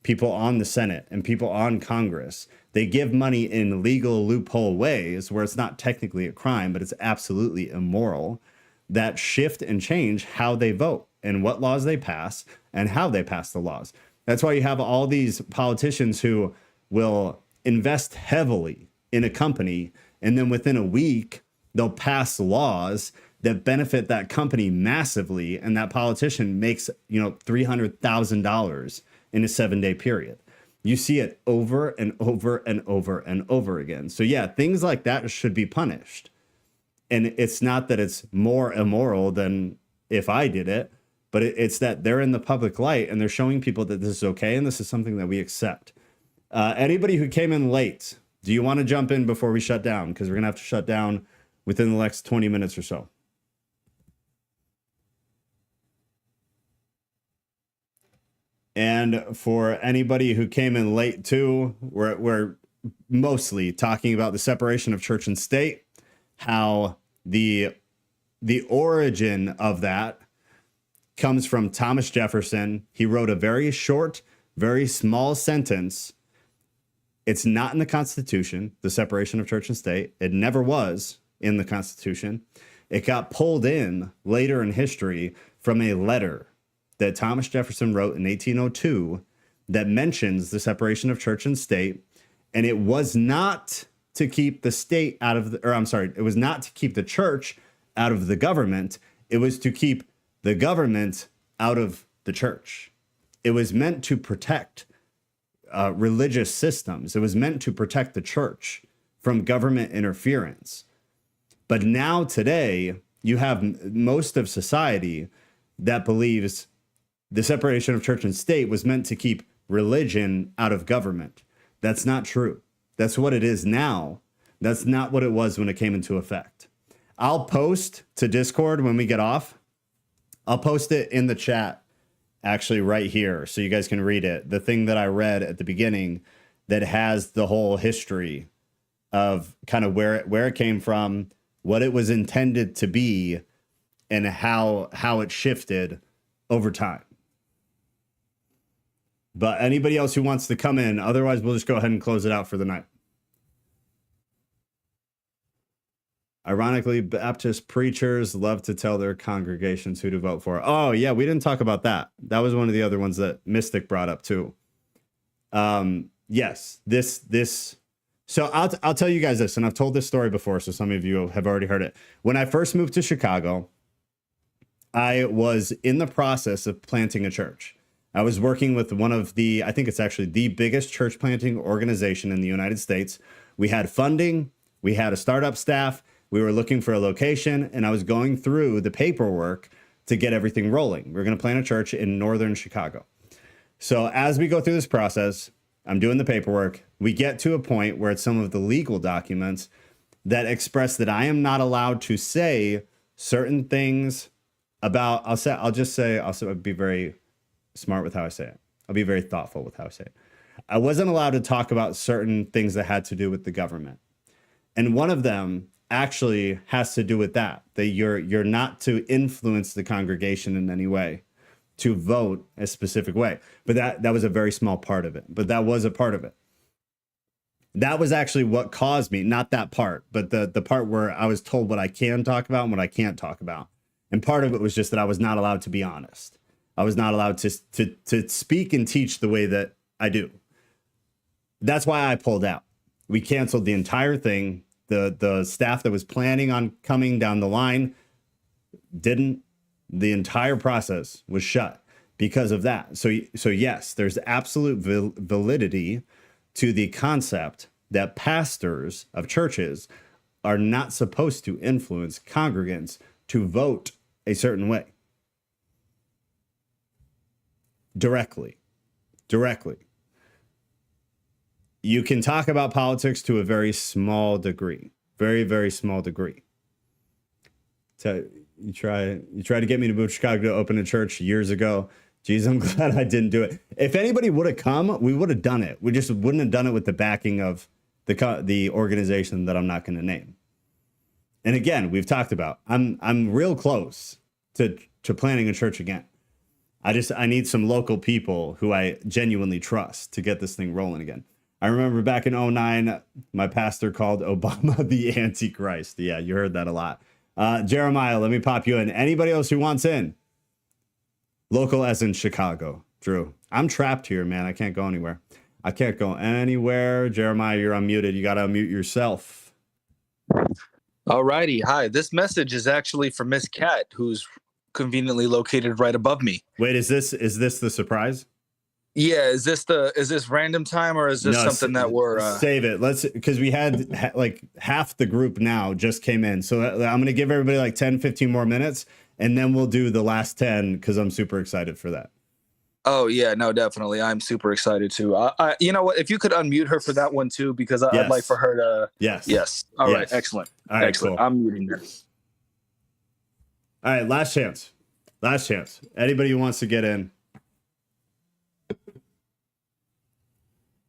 people on the Senate and people on Congress. They give money in legal loophole ways where it's not technically a crime, but it's absolutely immoral, that shift and change how they vote and what laws they pass and how they pass the laws. That's why you have all these politicians who will invest heavily in a company, and then within a week, they'll pass laws that benefit that company massively, and that politician makes, $300,000 in a 7-day period. You see it over and over and over and over again. So yeah, things like that should be punished. And it's not that it's more immoral than if I did it, but it's that they're in the public light and they're showing people that this is okay and this is something that we accept. Anybody who came in late, do you want to jump in before we shut down? Because we're going to have to shut down within the next 20 minutes or so. And for anybody who came in late too, we're mostly talking about the separation of church and state, how the origin of that comes from Thomas Jefferson. He wrote a very short, very small sentence. It's not in the Constitution, the separation of church and state. It never was in the Constitution. It got pulled in later in history from a letter that Thomas Jefferson wrote in 1802 that mentions the separation of church and state. And it was not to keep the state out of it was not to keep the church out of the government. It was to keep the government out of the church. It was meant to protect religious systems. It was meant to protect the church from government interference. But now today, you have most of society that believes the separation of church and state was meant to keep religion out of government. That's not true. That's what it is now. That's not what it was when it came into effect. I'll post to Discord when we get off. I'll post it in the chat, actually right here, so you guys can read it. The thing that I read at the beginning that has the whole history of kind of where it came from, what it was intended to be, and how it shifted over time. But anybody else who wants to come in, otherwise we'll just go ahead and close it out for the night. Ironically, Baptist preachers love to tell their congregations who to vote for. Oh, yeah, we didn't talk about that. That was one of the other ones that Mystic brought up too. Yes, this. So I'll tell you guys this, and I've told this story before, so some of you have already heard it. When I first moved to Chicago, I was in the process of planting a church. I was working with one of I think it's actually the biggest church planting organization in the United States. We had funding, we had a startup staff, we were looking for a location, and I was going through the paperwork to get everything rolling. We were going to plant a church in northern Chicago. So as we go through this process, I'm doing the paperwork. We get to a point where it's some of the legal documents that express that I am not allowed to say certain things about, I'll be very smart with how I say it. I'll be very thoughtful with how I say it. I wasn't allowed to talk about certain things that had to do with the government. And one of them actually has to do with that you're not to influence the congregation in any way. to vote a specific way. But that was a very small part of it. But that was a part of it. That was actually what caused me, not that part, but the part where I was told what I can talk about and what I can't talk about. And part of it was just that I was not allowed to be honest. I was not allowed to speak and teach the way that I do. That's why I pulled out. We canceled the entire thing. The staff that was planning on coming down the line didn't. The entire process was shut because of that. So yes, there's absolute validity to the concept that pastors of churches are not supposed to influence congregants to vote a certain way. Directly. You can talk about politics to a very small degree. Very, very small degree. So you try to get me to move to Chicago to open a church years ago. Geez, I'm glad I didn't do it. If anybody would have come, we would have done it. We just wouldn't have done it with the backing of the organization that I'm not going to name. And again, we've talked about, I'm real close to planning a church again. I need some local people who I genuinely trust to get this thing rolling again. I remember back in 2009, my pastor called Obama the Antichrist. Yeah, you heard that a lot. Jeremiah, let me pop you in. Anybody else who wants in? Local as in Chicago. Drew, I'm trapped here, man. I can't go anywhere. I can't go anywhere. Jeremiah, you're unmuted. You got to unmute yourself. Alrighty. Hi. This message is actually for Miss Cat, who's conveniently located right above me. Wait, is this the surprise? Yeah. Is this random time, or is this something that we're save it? Because we had like half the group now just came in. So I'm going to give everybody like 10, 15 more minutes, and then we'll do the last 10 because I'm super excited for that. Oh yeah, no, definitely. I'm super excited too. You know what? If you could unmute her for that one too, because I'd like for her to. Yes. All right. Excellent. All right. Excellent. Cool. I'm muting her. All right. Last chance. Anybody who wants to get in.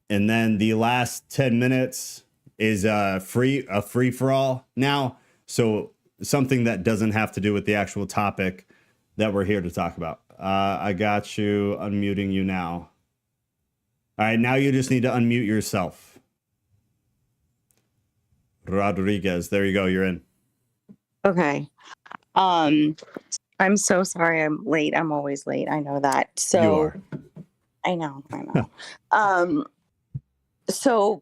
And then the last 10 minutes is a free for all now. So something that doesn't have to do with the actual topic that we're here to talk about. I got you, unmuting you now. All right, now you just need to unmute yourself. Rodriguez, there you go, you're in. Okay. I'm so sorry I'm late. I'm always late. I know that. So you are. I know. So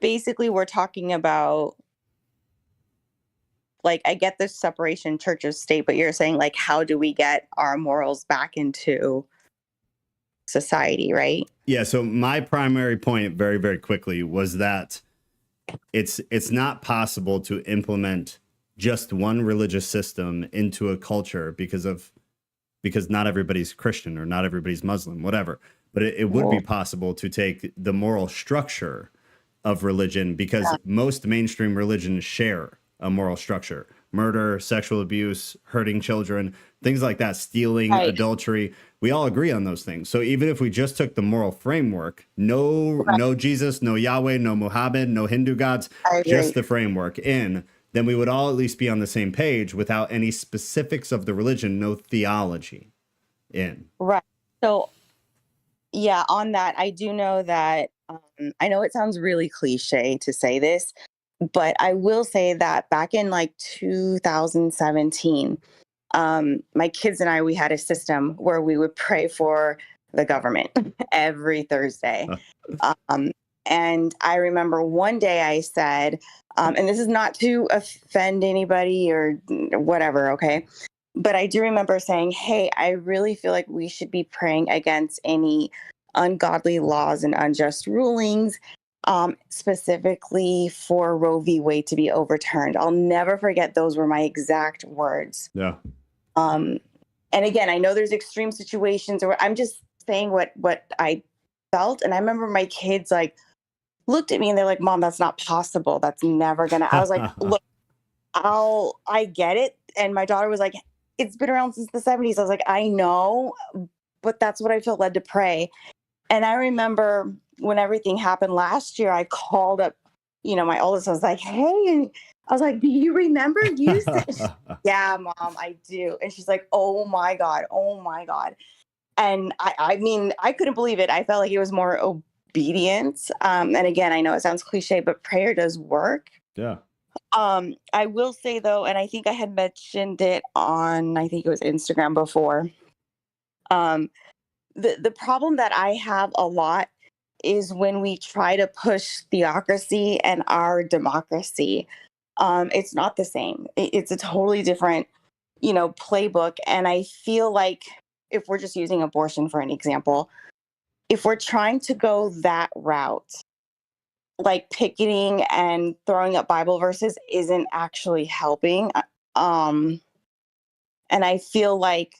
basically we're talking about, like, I get this separation church of state, but you're saying, like, how do we get our morals back into society, right? Yeah, so my primary point very, very quickly was that it's not possible to implement just one religious system into a culture because not everybody's Christian or not everybody's Muslim, whatever. But it would be possible to take the moral structure of religion, because most mainstream religions share a moral structure: murder, sexual abuse, hurting children, things like that, stealing, adultery. We all agree on those things. So even if we just took the moral framework, no Jesus, no Yahweh, no Muhammad, no Hindu gods, just the framework then we would all at least be on the same page without any specifics of the religion, no theology in. Right. So, yeah, on that, I do know that, I know it sounds really cliche to say this, but I will say that back in like 2017, my kids and we had a system where we would pray for the government every Thursday. And I remember one day I said, and this is not to offend anybody or whatever, okay? But I do remember saying, hey, I really feel like we should be praying against any ungodly laws and unjust rulings, specifically for Roe v. Wade to be overturned. I'll never forget, those were my exact words. Yeah. And again, I know there's extreme situations, or I'm just saying what I felt. And I remember my kids like looked at me and they're like, Mom, that's not possible. That's never gonna. I was like, look, I get it. And my daughter was like, it's been around since the 70s. I was like, I know, but that's what I felt led to pray. And I remember when everything happened last year, I called up, my oldest. I was like, hey, I was like, do you remember you said, yeah, Mom, I do. And she's like, oh my God. And I mean, I couldn't believe it. I felt like it was more obedience. And again, I know it sounds cliche, but prayer does work. Yeah. I will say though, and I think I had mentioned it on, I think it was Instagram before. The problem that I have a lot is when we try to push theocracy and our democracy. It's not the same. It's a totally different, playbook. And I feel like if we're just using abortion for an example, if we're trying to go that route, like picketing and throwing up Bible verses isn't actually helping. And I feel like,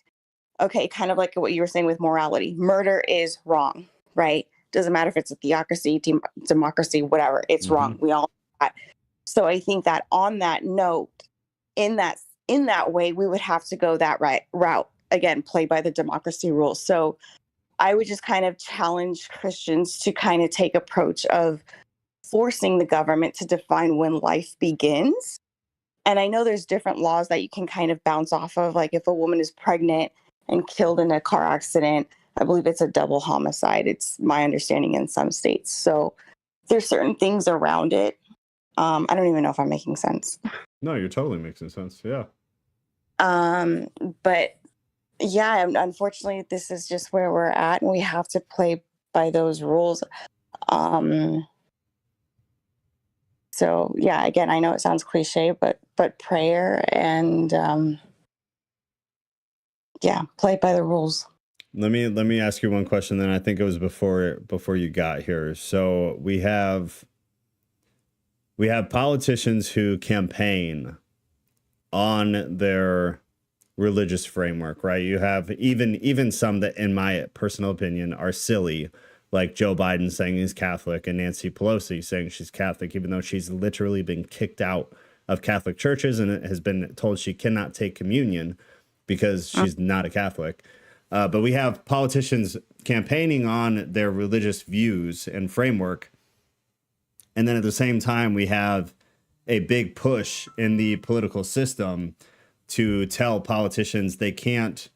okay, kind of like what you were saying with morality, murder is wrong, right? Doesn't matter if it's a theocracy, democracy, whatever, it's wrong. We all know that. So I think that on that note, in that way, we would have to go that route again, play by the democracy rules. So I would just kind of challenge Christians to kind of take approach of forcing the government to define when life begins. And I know there's different laws that you can kind of bounce off of. Like if a woman is pregnant and killed in a car accident, I believe it's a double homicide. It's my understanding in some states. So there's certain things around it. I don't even know if I'm making sense. No, you're totally making sense. Yeah. But yeah, unfortunately, this is just where we're at, and we have to play by those rules. So yeah, again, I know it sounds cliche, but prayer and play by the rules. Let me ask you one question. Then I think it was before you got here. So we have politicians who campaign on their religious framework, right? You have even some that, in my personal opinion, are silly, like Joe Biden saying he's Catholic and Nancy Pelosi saying she's Catholic, even though she's literally been kicked out of Catholic churches and has been told she cannot take communion because she's not a Catholic. But we have politicians campaigning on their religious views and framework. And then at the same time, we have a big push in the political system to tell politicians they can't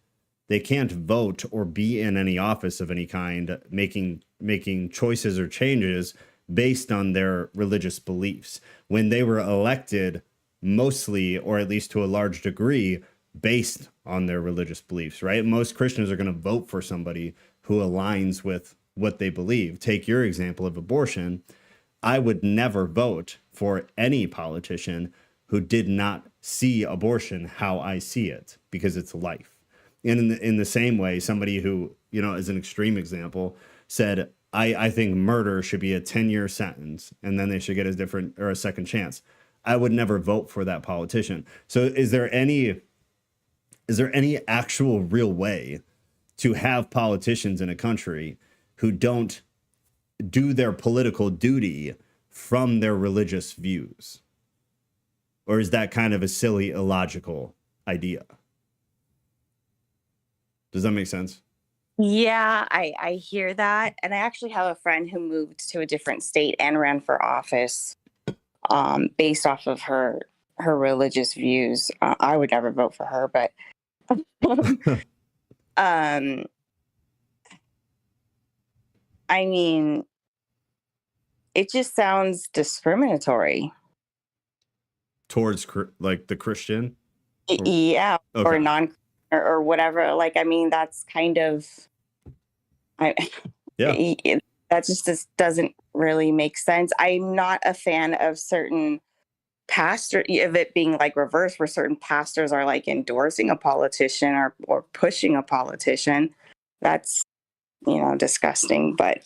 vote or be in any office of any kind, making choices or changes based on their religious beliefs, when they were elected mostly, or at least to a large degree, based on their religious beliefs, right? Most Christians are going to vote for somebody who aligns with what they believe. Take your example of abortion. I would never vote for any politician who did not see abortion how I see it, because it's life. And in the same way, somebody who, as an extreme example, said, I think murder should be a 10-year sentence and then they should get a second chance. I would never vote for that politician. So is there any actual real way to have politicians in a country who don't do their political duty from their religious views? Or is that kind of a silly, illogical idea? Does that make sense? Yeah, I hear that. And I actually have a friend who moved to a different state and ran for office based off of her religious views. I would never vote for her, but I mean, it just sounds discriminatory. Towards like the Christian? Yeah, okay. Or non or whatever. Like, I mean, that's kind of, that just doesn't really make sense. I'm not a fan of certain pastors, of it being like reverse, where certain pastors are like endorsing a politician or pushing a politician. That's, disgusting. But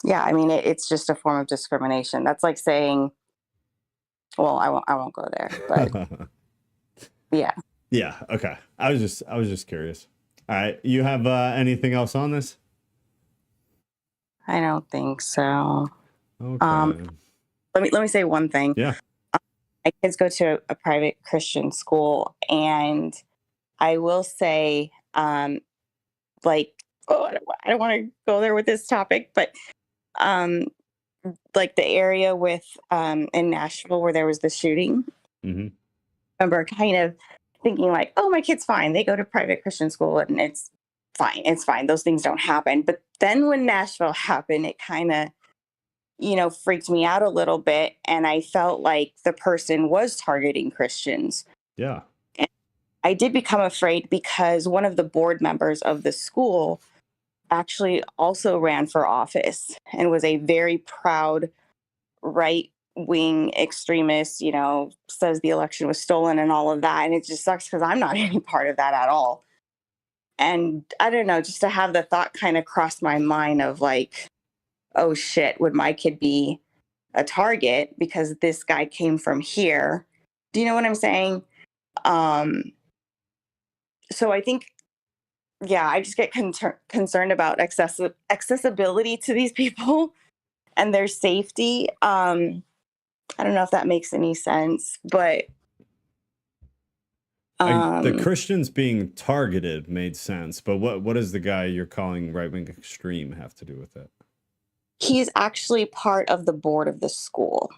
yeah, I mean, it's just a form of discrimination. That's like saying, well, I won't go there, but yeah. Yeah. Okay. I was just curious. All right. You have anything else on this? I don't think so. Okay. Let me say one thing. Yeah. My kids go to a private Christian school, and I will say, I don't want to go there with this topic, but like the area with in Nashville where there was the shooting. Mm-hmm. I remember kind of thinking like, oh, my kid's fine. They go to private Christian school and it's fine. It's fine. Those things don't happen. But then when Nashville happened, it kind of, freaked me out a little bit. And I felt like the person was targeting Christians. Yeah. And I did become afraid because one of the board members of the school actually also ran for office and was a very proud right-wing extremist, says the election was stolen and all of that. And it just sucks because I'm not any part of that at all. And I don't know, just to have the thought kind of cross my mind of like, oh shit, would my kid be a target because this guy came from here? Do you know what I'm saying? So I think, yeah, I just get concerned about accessibility to these people and their safety. I don't know if that makes any sense, but The Christians being targeted made sense, but what does the guy you're calling right-wing extreme have to do with it? he's actually part of the board of the school.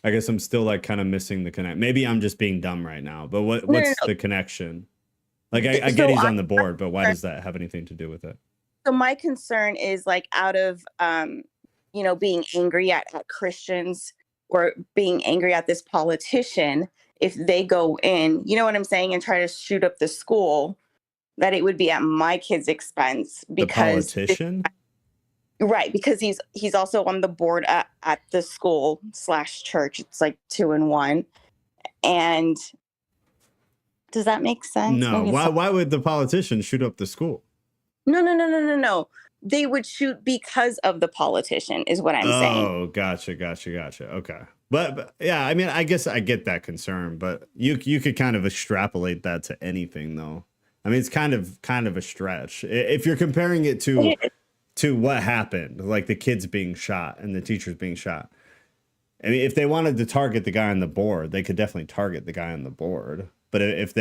I guess I'm still like kind of missing the connect. Maybe I'm just being dumb right now, but what's the connection? Like I get he's on the board, but why does that have anything to do with it? So my concern is like out of, being angry at Christians or being angry at this politician, if they go in, you know what I'm saying, and try to shoot up the school, that it would be at my kid's expense because the politician. Right, because he's also on the board at the school / church. It's like 2 in 1. And does that make sense? No. Why would the politician shoot up the school? No. They would shoot because of the politician, is what I'm saying. Oh, gotcha. Okay. But yeah, I mean, I guess I get that concern, but you could kind of extrapolate that to anything, though. I mean, it's kind of a stretch if you're comparing it to what happened, like the kids being shot and the teachers being shot. I mean, if they wanted to target the guy on the board, they could definitely target the guy on the board. But if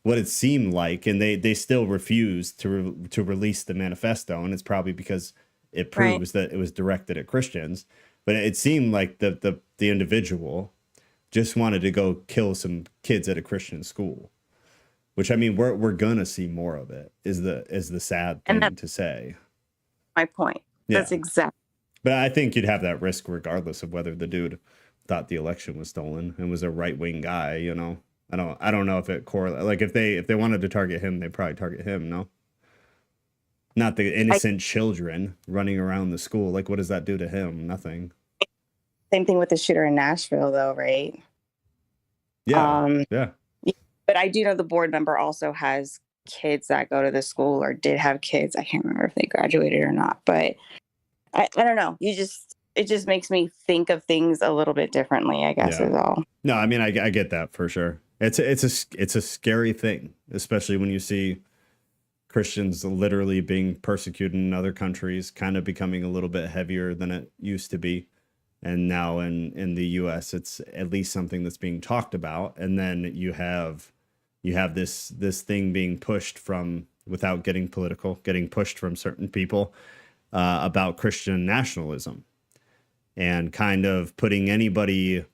what it seemed like, and they still refused to release the manifesto, and it's probably because it proves that it was directed at Christians. But it seemed like the individual just wanted to go kill some kids at a Christian school, which, I mean, we're gonna see more of it. Is the sad thing to say. My point. Yeah. That's exactly. But I think you'd have that risk regardless of whether the dude thought the election was stolen and was a right-wing guy. I don't know if it correlates. Like if they wanted to target him, they'd probably target him. No, not the innocent children running around the school. Like, what does that do to him? Nothing. Same thing with the shooter in Nashville, though, right? Yeah. Yeah. But I do know the board member also has kids that go to the school or did have kids. I can't remember if they graduated or not, but I don't know. It just makes me think of things a little bit differently, I guess, is all. No, I mean, I get that for sure. It's a scary thing, especially when you see Christians literally being persecuted in other countries, kind of becoming a little bit heavier than it used to be. And now in the US, it's at least something that's being talked about. And then you have this thing being pushed from, without getting political, getting pushed from certain people about Christian nationalism, and kind of putting anybody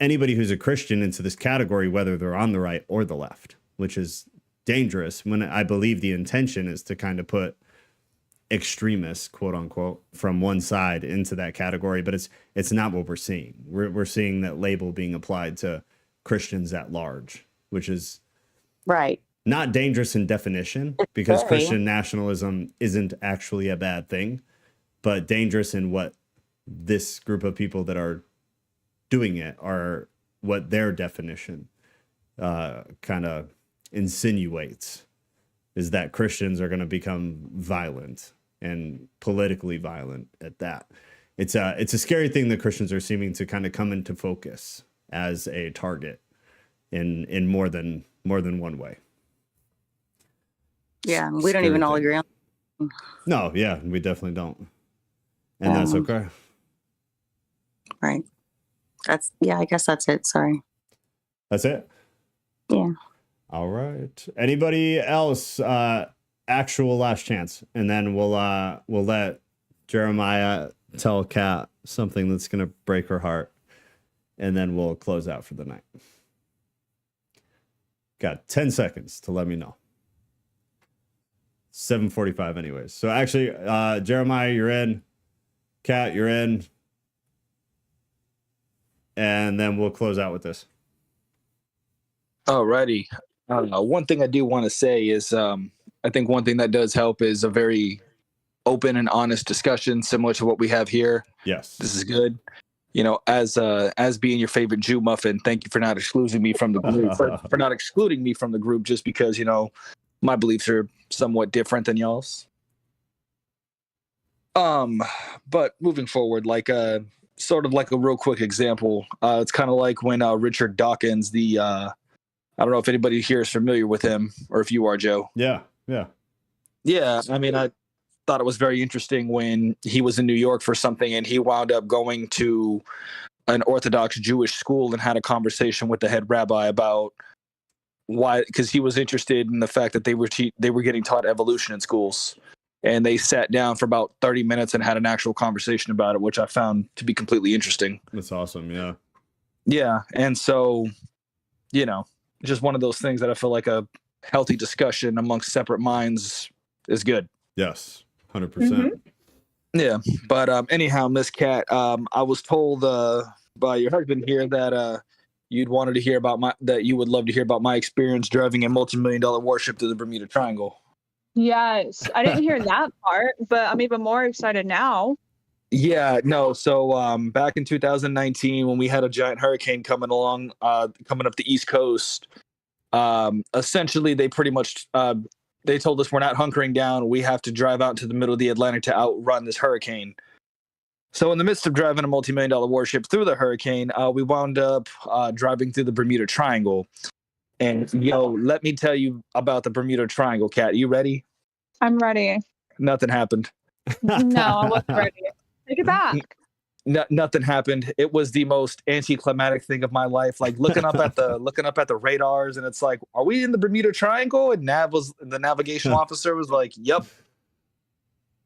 who's a Christian into this category, whether they're on the right or the left, which is dangerous when I believe the intention is to kind of put extremists, quote unquote, from one side into that category. But it's not what we're seeing. We're seeing that label being applied to Christians at large, which is right. Not dangerous in definition, because Christian nationalism isn't actually a bad thing, but dangerous in what this group of people that are doing it are, what their definition kind of insinuates, is that Christians are going to become violent and politically violent at that. It's a scary thing that Christians are seeming to kind of come into focus as a target in more than one way. Yeah, we don't even all agree on. No, yeah, we definitely don't. And that's okay. Right. I guess that's it. Sorry. That's it? Yeah. All right. Anybody else? Actual last chance, and then we'll let Jeremiah, tell Kat something that's going to break her heart, and then we'll close out for the night. Got 10 seconds to let me know. 7:45 anyways. So actually, Jeremiah, you're in. Kat, you're in. And then we'll close out with this. Alrighty. One thing I do want to say is I think one thing that does help is a very open and honest discussion, similar to what we have here. Yes. This is good. You know, as being your favorite Jew muffin, thank you for not excluding me from the group. for not excluding me from the group just because, you know, my beliefs are somewhat different than y'all's. But moving forward, like sort of like a real quick example, it's kind of like when Richard Dawkins, I don't know if anybody here is familiar with him, or if you are, Joe. Yeah. I mean, I thought it was very interesting when he was in New York for something and he wound up going to an Orthodox Jewish school and had a conversation with the head rabbi about why, because he was interested in the fact that they were getting taught evolution in schools. And they sat down for about 30 minutes and had an actual conversation about it, which I found to be completely interesting. That's awesome. Yeah. Yeah. And so, you know, just one of those things that I feel like a healthy discussion amongst separate minds is good. Yes. 100%. Yeah. But anyhow, Miss Cat, I was told by your husband here that you would love to hear about my experience driving a multi-million-dollar warship to the Bermuda Triangle. Yes, I didn't hear that part, but I'm even more excited now. Yeah, no. So back in 2019, when we had a giant hurricane coming up the East Coast, essentially they pretty much they told us we're not hunkering down. We have to drive out to the middle of the Atlantic to outrun this hurricane. So in the midst of driving a multi-million-dollar warship through the hurricane, we wound up driving through the Bermuda Triangle. And let me tell you about the Bermuda Triangle, Kat. You ready? I'm ready. Nothing happened. No, I wasn't ready. Take it back. Nothing happened. It was the most anticlimactic thing of my life. Like looking up at the radars, and it's like, are we in the Bermuda Triangle? And the navigation officer was like, "Yep."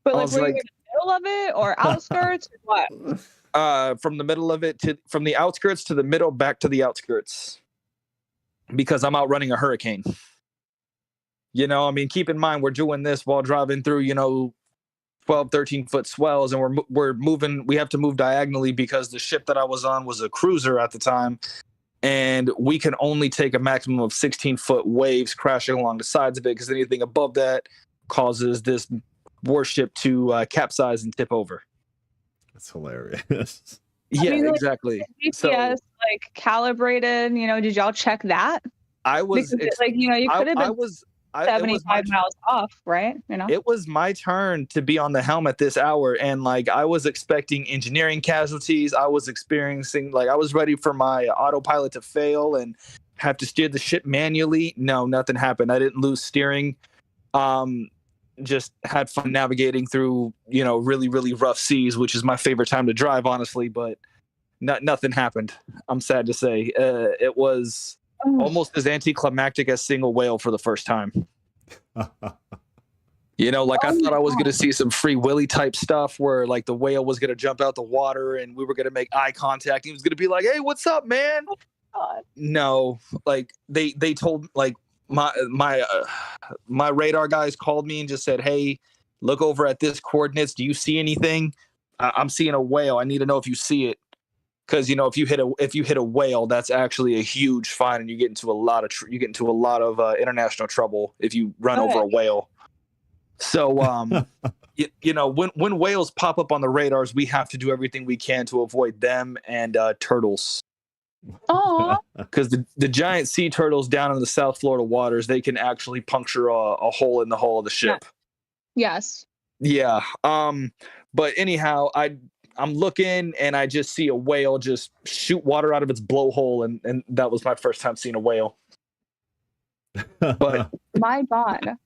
But like, were you in the middle of it or outskirts or what? From the outskirts to the middle, back to the outskirts, because I'm outrunning a hurricane. I mean, keep in mind we're doing this while driving through 12, 13-foot swells, and we're moving. We have to move diagonally because the ship that I was on was a cruiser at the time, and we can only take a maximum of 16-foot waves crashing along the sides of it, because anything above that causes this warship to capsize and tip over. That's hilarious. Yeah, I mean, exactly. GPS calibrated. Did y'all check that? I was because, you could have been 75 miles off, right? It was my turn to be on the helm at this hour, and I was expecting engineering casualties. I was experiencing I was ready for my autopilot to fail and have to steer the ship manually. No, nothing happened. I didn't lose steering. Just had fun navigating through really, really rough seas, which is my favorite time to drive, honestly. But nothing happened. I'm sad to say. It was almost as anticlimactic as seeing a whale for the first time. I thought I was going to see some Free Willy type stuff where the whale was going to jump out the water and we were going to make eye contact. He was going to be like, "Hey, what's up, man?" Oh, God. No, they told my radar guys called me and just said, "Hey, look over at this coordinates. Do you see anything?" I'm seeing a whale. I need to know if you see it. Because if you hit a whale, that's actually a huge fine, and you get into a lot of international trouble if you run over a whale. So when whales pop up on the radars, we have to do everything we can to avoid them and turtles. Oh, because the giant sea turtles down in the South Florida waters, they can actually puncture a hole in the hull of the ship. Yes. Yeah. But anyhow, I'm looking and I just see a whale just shoot water out of its blowhole, and that was my first time seeing a whale. But my God.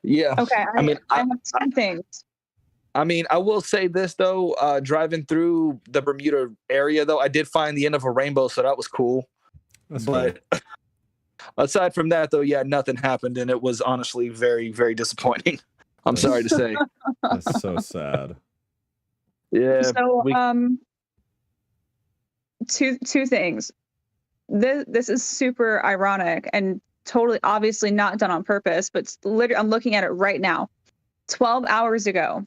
Yeah. Okay. I have some things. I mean, I will say this though, driving through the Bermuda area though, I did find the end of a rainbow, so that was cool. But aside from that though, yeah, nothing happened, and it was honestly very, very disappointing. I'm sorry to say. That's so sad. Yeah. So, we- two things. This is super ironic and totally obviously not done on purpose, but literally I'm looking at it right now. 12 hours ago,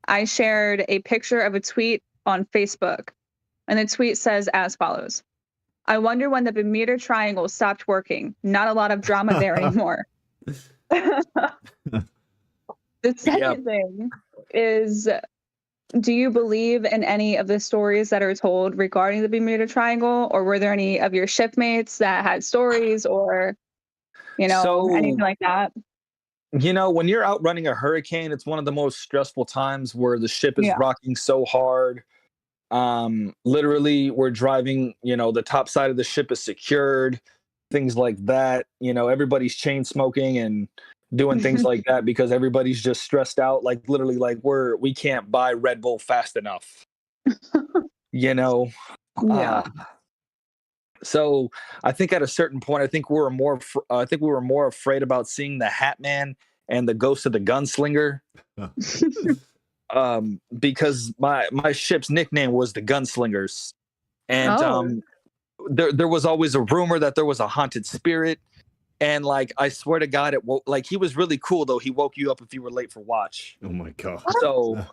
I shared a picture of a tweet on Facebook, and the tweet says as follows: I wonder when the Bermuda Triangle stopped working. Not a lot of drama there anymore. The second thing is, do you believe in any of the stories that are told regarding the Bermuda Triangle, or were there any of your shipmates that had stories, or anything like that? When you're out running a hurricane, it's one of the most stressful times where the ship is rocking so hard. Literally, we're driving, the top side of the ship is secured, things like that. Everybody's chain smoking and doing things like that because everybody's just stressed out. Like literally, like we can't buy Red Bull fast enough. Yeah. So I think at a certain point, I think we were more afraid about seeing the Hat Man and the Ghost of the Gunslinger. Because my ship's nickname was the Gunslingers, and there was always a rumor that there was a haunted spirit, and like I swear to God, he was really cool though. He woke you up if you were late for watch. Oh my God. So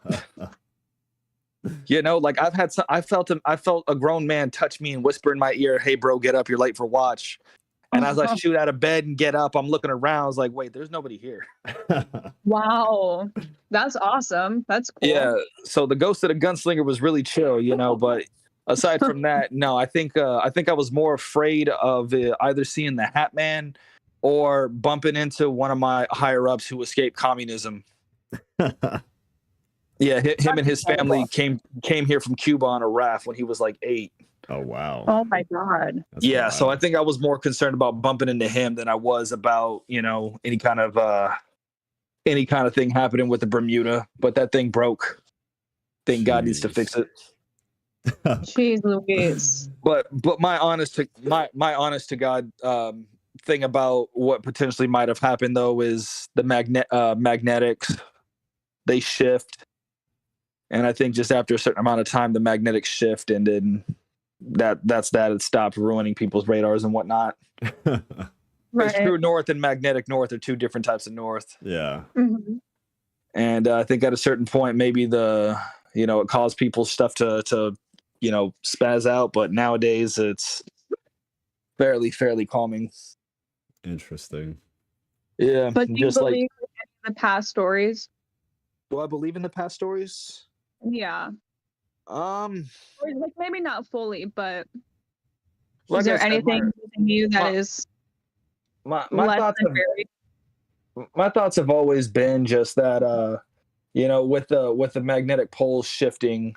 like I felt a grown man touch me and whisper in my ear, "Hey bro, get up, you're late for watch." And as I shoot out of bed and get up, I'm looking around. I was like, wait, there's nobody here. Wow. That's awesome. That's cool. Yeah. So the Ghost of the Gunslinger was really chill, but aside from that, no, I think I was more afraid of either seeing the Hat Man or bumping into one of my higher ups who escaped communism. Yeah. Him and his family came here from Cuba on a raft when he was like 8. Oh wow. Oh my God. That's Yeah, wild. so I think I was more concerned about bumping into him than I was about, any kind of thing happening with the Bermuda. But that thing broke. Think God needs to fix it. Jeez Louise. But my honest to God thing about what potentially might have happened though is the magnetics, they shift, and I think just after a certain amount of time the magnetics shift, and then that's that. It stopped ruining people's radars and whatnot. Right. True north and magnetic north are two different types of north. Yeah. Mm-hmm. And I think at a certain point, maybe it caused people's stuff to spaz out. But nowadays it's fairly calming. Interesting. Yeah. But do you just believe in the past stories? do I believe in the past stories? Yeah. Or like maybe not fully, but Like is there I said, anything in you that is my less thoughts than buried? my thoughts have always been just that with the magnetic poles shifting,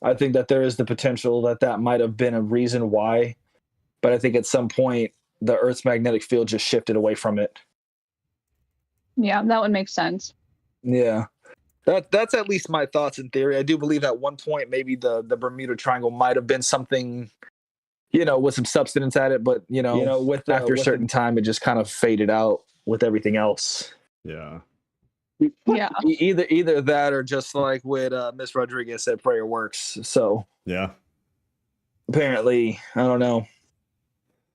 I think that there is the potential that might have been a reason why, but I think at some point the Earth's magnetic field just shifted away from it. Yeah, that would make sense. Yeah. That's at least my thoughts in theory. I do believe at one point maybe the Bermuda Triangle might have been something, with some substance at it, but after a certain time it just kind of faded out with everything else. Yeah. Yeah. Either that or just like what Miss Rodriguez said, prayer works. So Yeah. apparently, I don't know.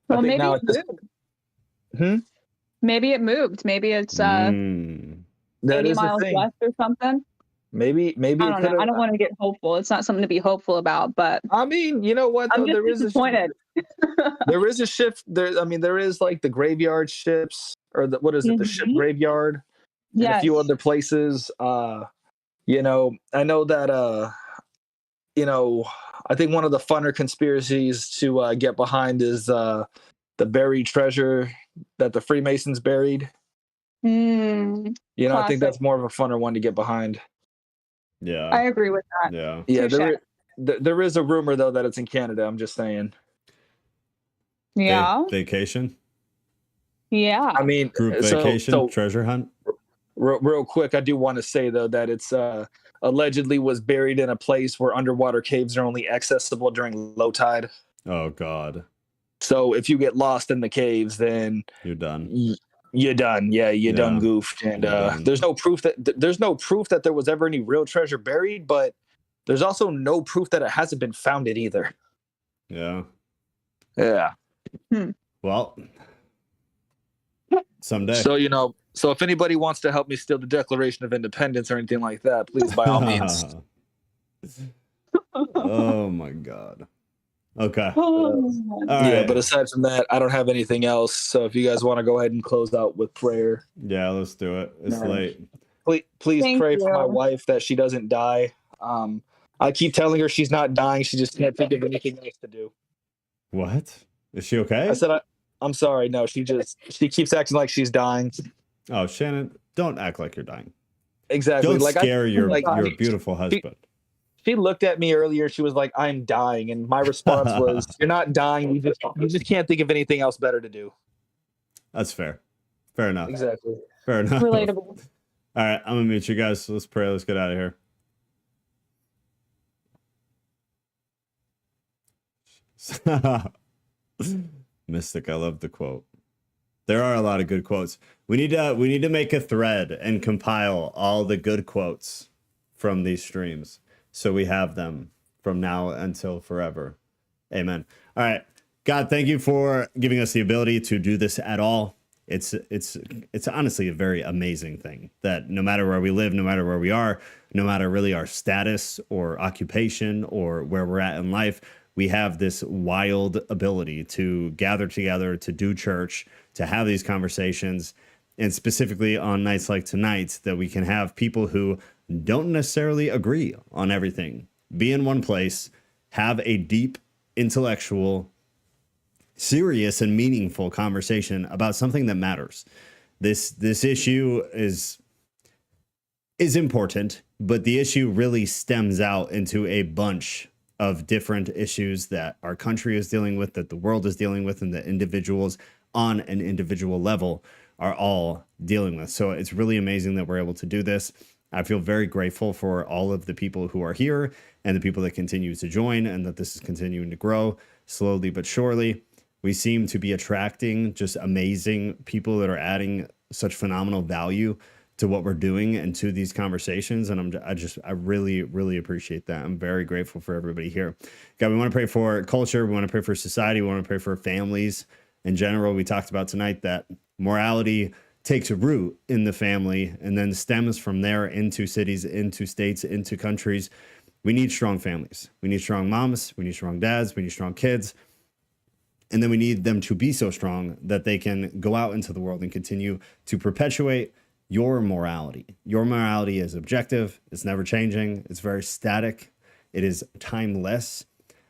Well, I think maybe now it moved. Maybe it moved. Maybe it's that 80 is the miles thing. west or something. Maybe I don't know. I don't want to get hopeful. It's not something to be hopeful about, but I mean, you know what? I'm Though, just disappointed. There is a shift. There is like the graveyard ships, or what is it? The ship graveyard, and a few other places. I know that. I think one of the funner conspiracies to get behind is the buried treasure that the Freemasons buried. I think that's more of a funner one to get behind. Yeah. I agree with that. Yeah. Yeah. There is a rumor though that it's in Canada. I'm just saying. Yeah. Vacation. Yeah. I mean, Group vacation. Treasure hunt. Real quick, I do want to say though that it's allegedly was buried in a place where underwater caves are only accessible during low tide. Oh God. So if you get lost in the caves, then You're done. you done. Yeah, you Yeah. done goofed. And there's no proof that there was ever any real treasure buried, but there's also no proof that it hasn't been founded either. Yeah. Yeah. Well, someday. So if anybody wants to help me steal the Declaration of Independence or anything like that, please, by all means. Oh my God. Okay. Oh, All Yeah, right. but aside from that, I don't have anything else. So if you guys want to go ahead and close out with prayer, Yeah, let's do it. It's All right. late. please Thank pray for my you. wife that she doesn't die. I keep telling her she's not dying. She just can't think of anything else to do. What? Is she okay? I said, I'm sorry. No, she keeps acting like she's dying. Oh, Shannon, don't act like you're dying. Exactly. Don't scare your like, beautiful husband. She looked at me earlier. She was like, "I'm dying," and my response was, "You're not dying. You just can't think of anything else better to do." That's fair. Fair enough. Exactly. Fair enough. relatable. All right, I'm gonna mute you guys. Let's pray. Let's get out of here. Mystic, I love the quote. There are a lot of good quotes. We need to make a thread and compile all the good quotes from these streams, so we have them from now until forever. Amen. All right, God, thank you for giving us the ability to do this at all. It's honestly a very amazing thing that no matter where we live, no matter where we are, no matter really our status or occupation or where we're at in life, we have this wild ability to gather together, to do church, to have these conversations, and specifically on nights like tonight, that we can have people who don't necessarily agree on everything be in one place, have a deep intellectual, serious and meaningful conversation about something that matters. This issue is important, but the issue really stems out into a bunch of different issues that our country is dealing with, that the world is dealing with, and that individuals on an individual level are all dealing with. So it's really amazing that we're able to do this. I feel very grateful for all of the people who are here and the people that continue to join, and that this is continuing to grow slowly but surely. We seem to be attracting just amazing people that are adding such phenomenal value to what we're doing and to these conversations. And I really, really appreciate that. I'm very grateful for everybody here. God, we want to pray for culture. We want to pray for society. We want to pray for families in general. We talked about tonight that morality takes root in the family and then stems from there into cities, into states, into countries. We need strong families. We need strong moms. We need strong dads. We need strong kids. And then we need them to be so strong that they can go out into the world and continue to perpetuate your morality. Your morality is objective. It's never changing. It's very static. It is timeless.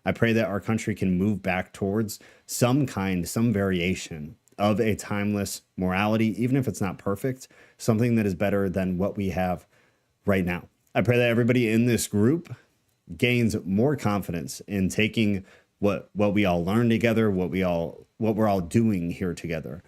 I pray that our country can move back towards some variation of a timeless morality, even if it's not perfect, something that is better than what we have right now. I pray that everybody in this group gains more confidence in taking what we all learn together, what we're all doing here together,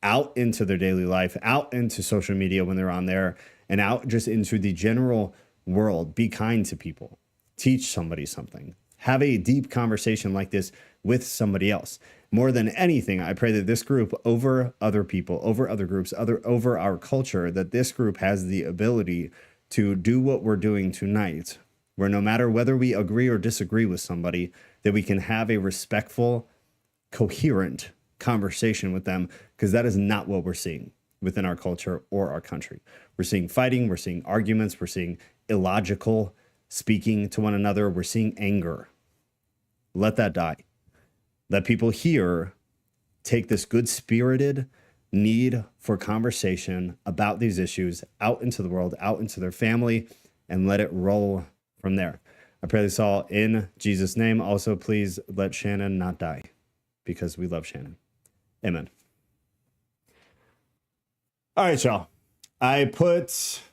out into their daily life, out into social media when they're on there, and out just into the general world. Be kind to people. Teach somebody something. Have a deep conversation like this with somebody else. More than anything, I pray that this group, over other people, over other groups, over our culture, that this group has the ability to do what we're doing tonight, where no matter whether we agree or disagree with somebody, that we can have a respectful, coherent conversation with them, because that is not what we're seeing within our culture or our country. We're seeing fighting, we're seeing arguments, we're seeing illogical speaking to one another, we're seeing anger. Let that die. Let people here take this good-spirited need for conversation about these issues out into the world, out into their family, and let it roll from there. I pray this all in Jesus' name. Also, please let Shannon not die, because we love Shannon. Amen. All right, y'all. I put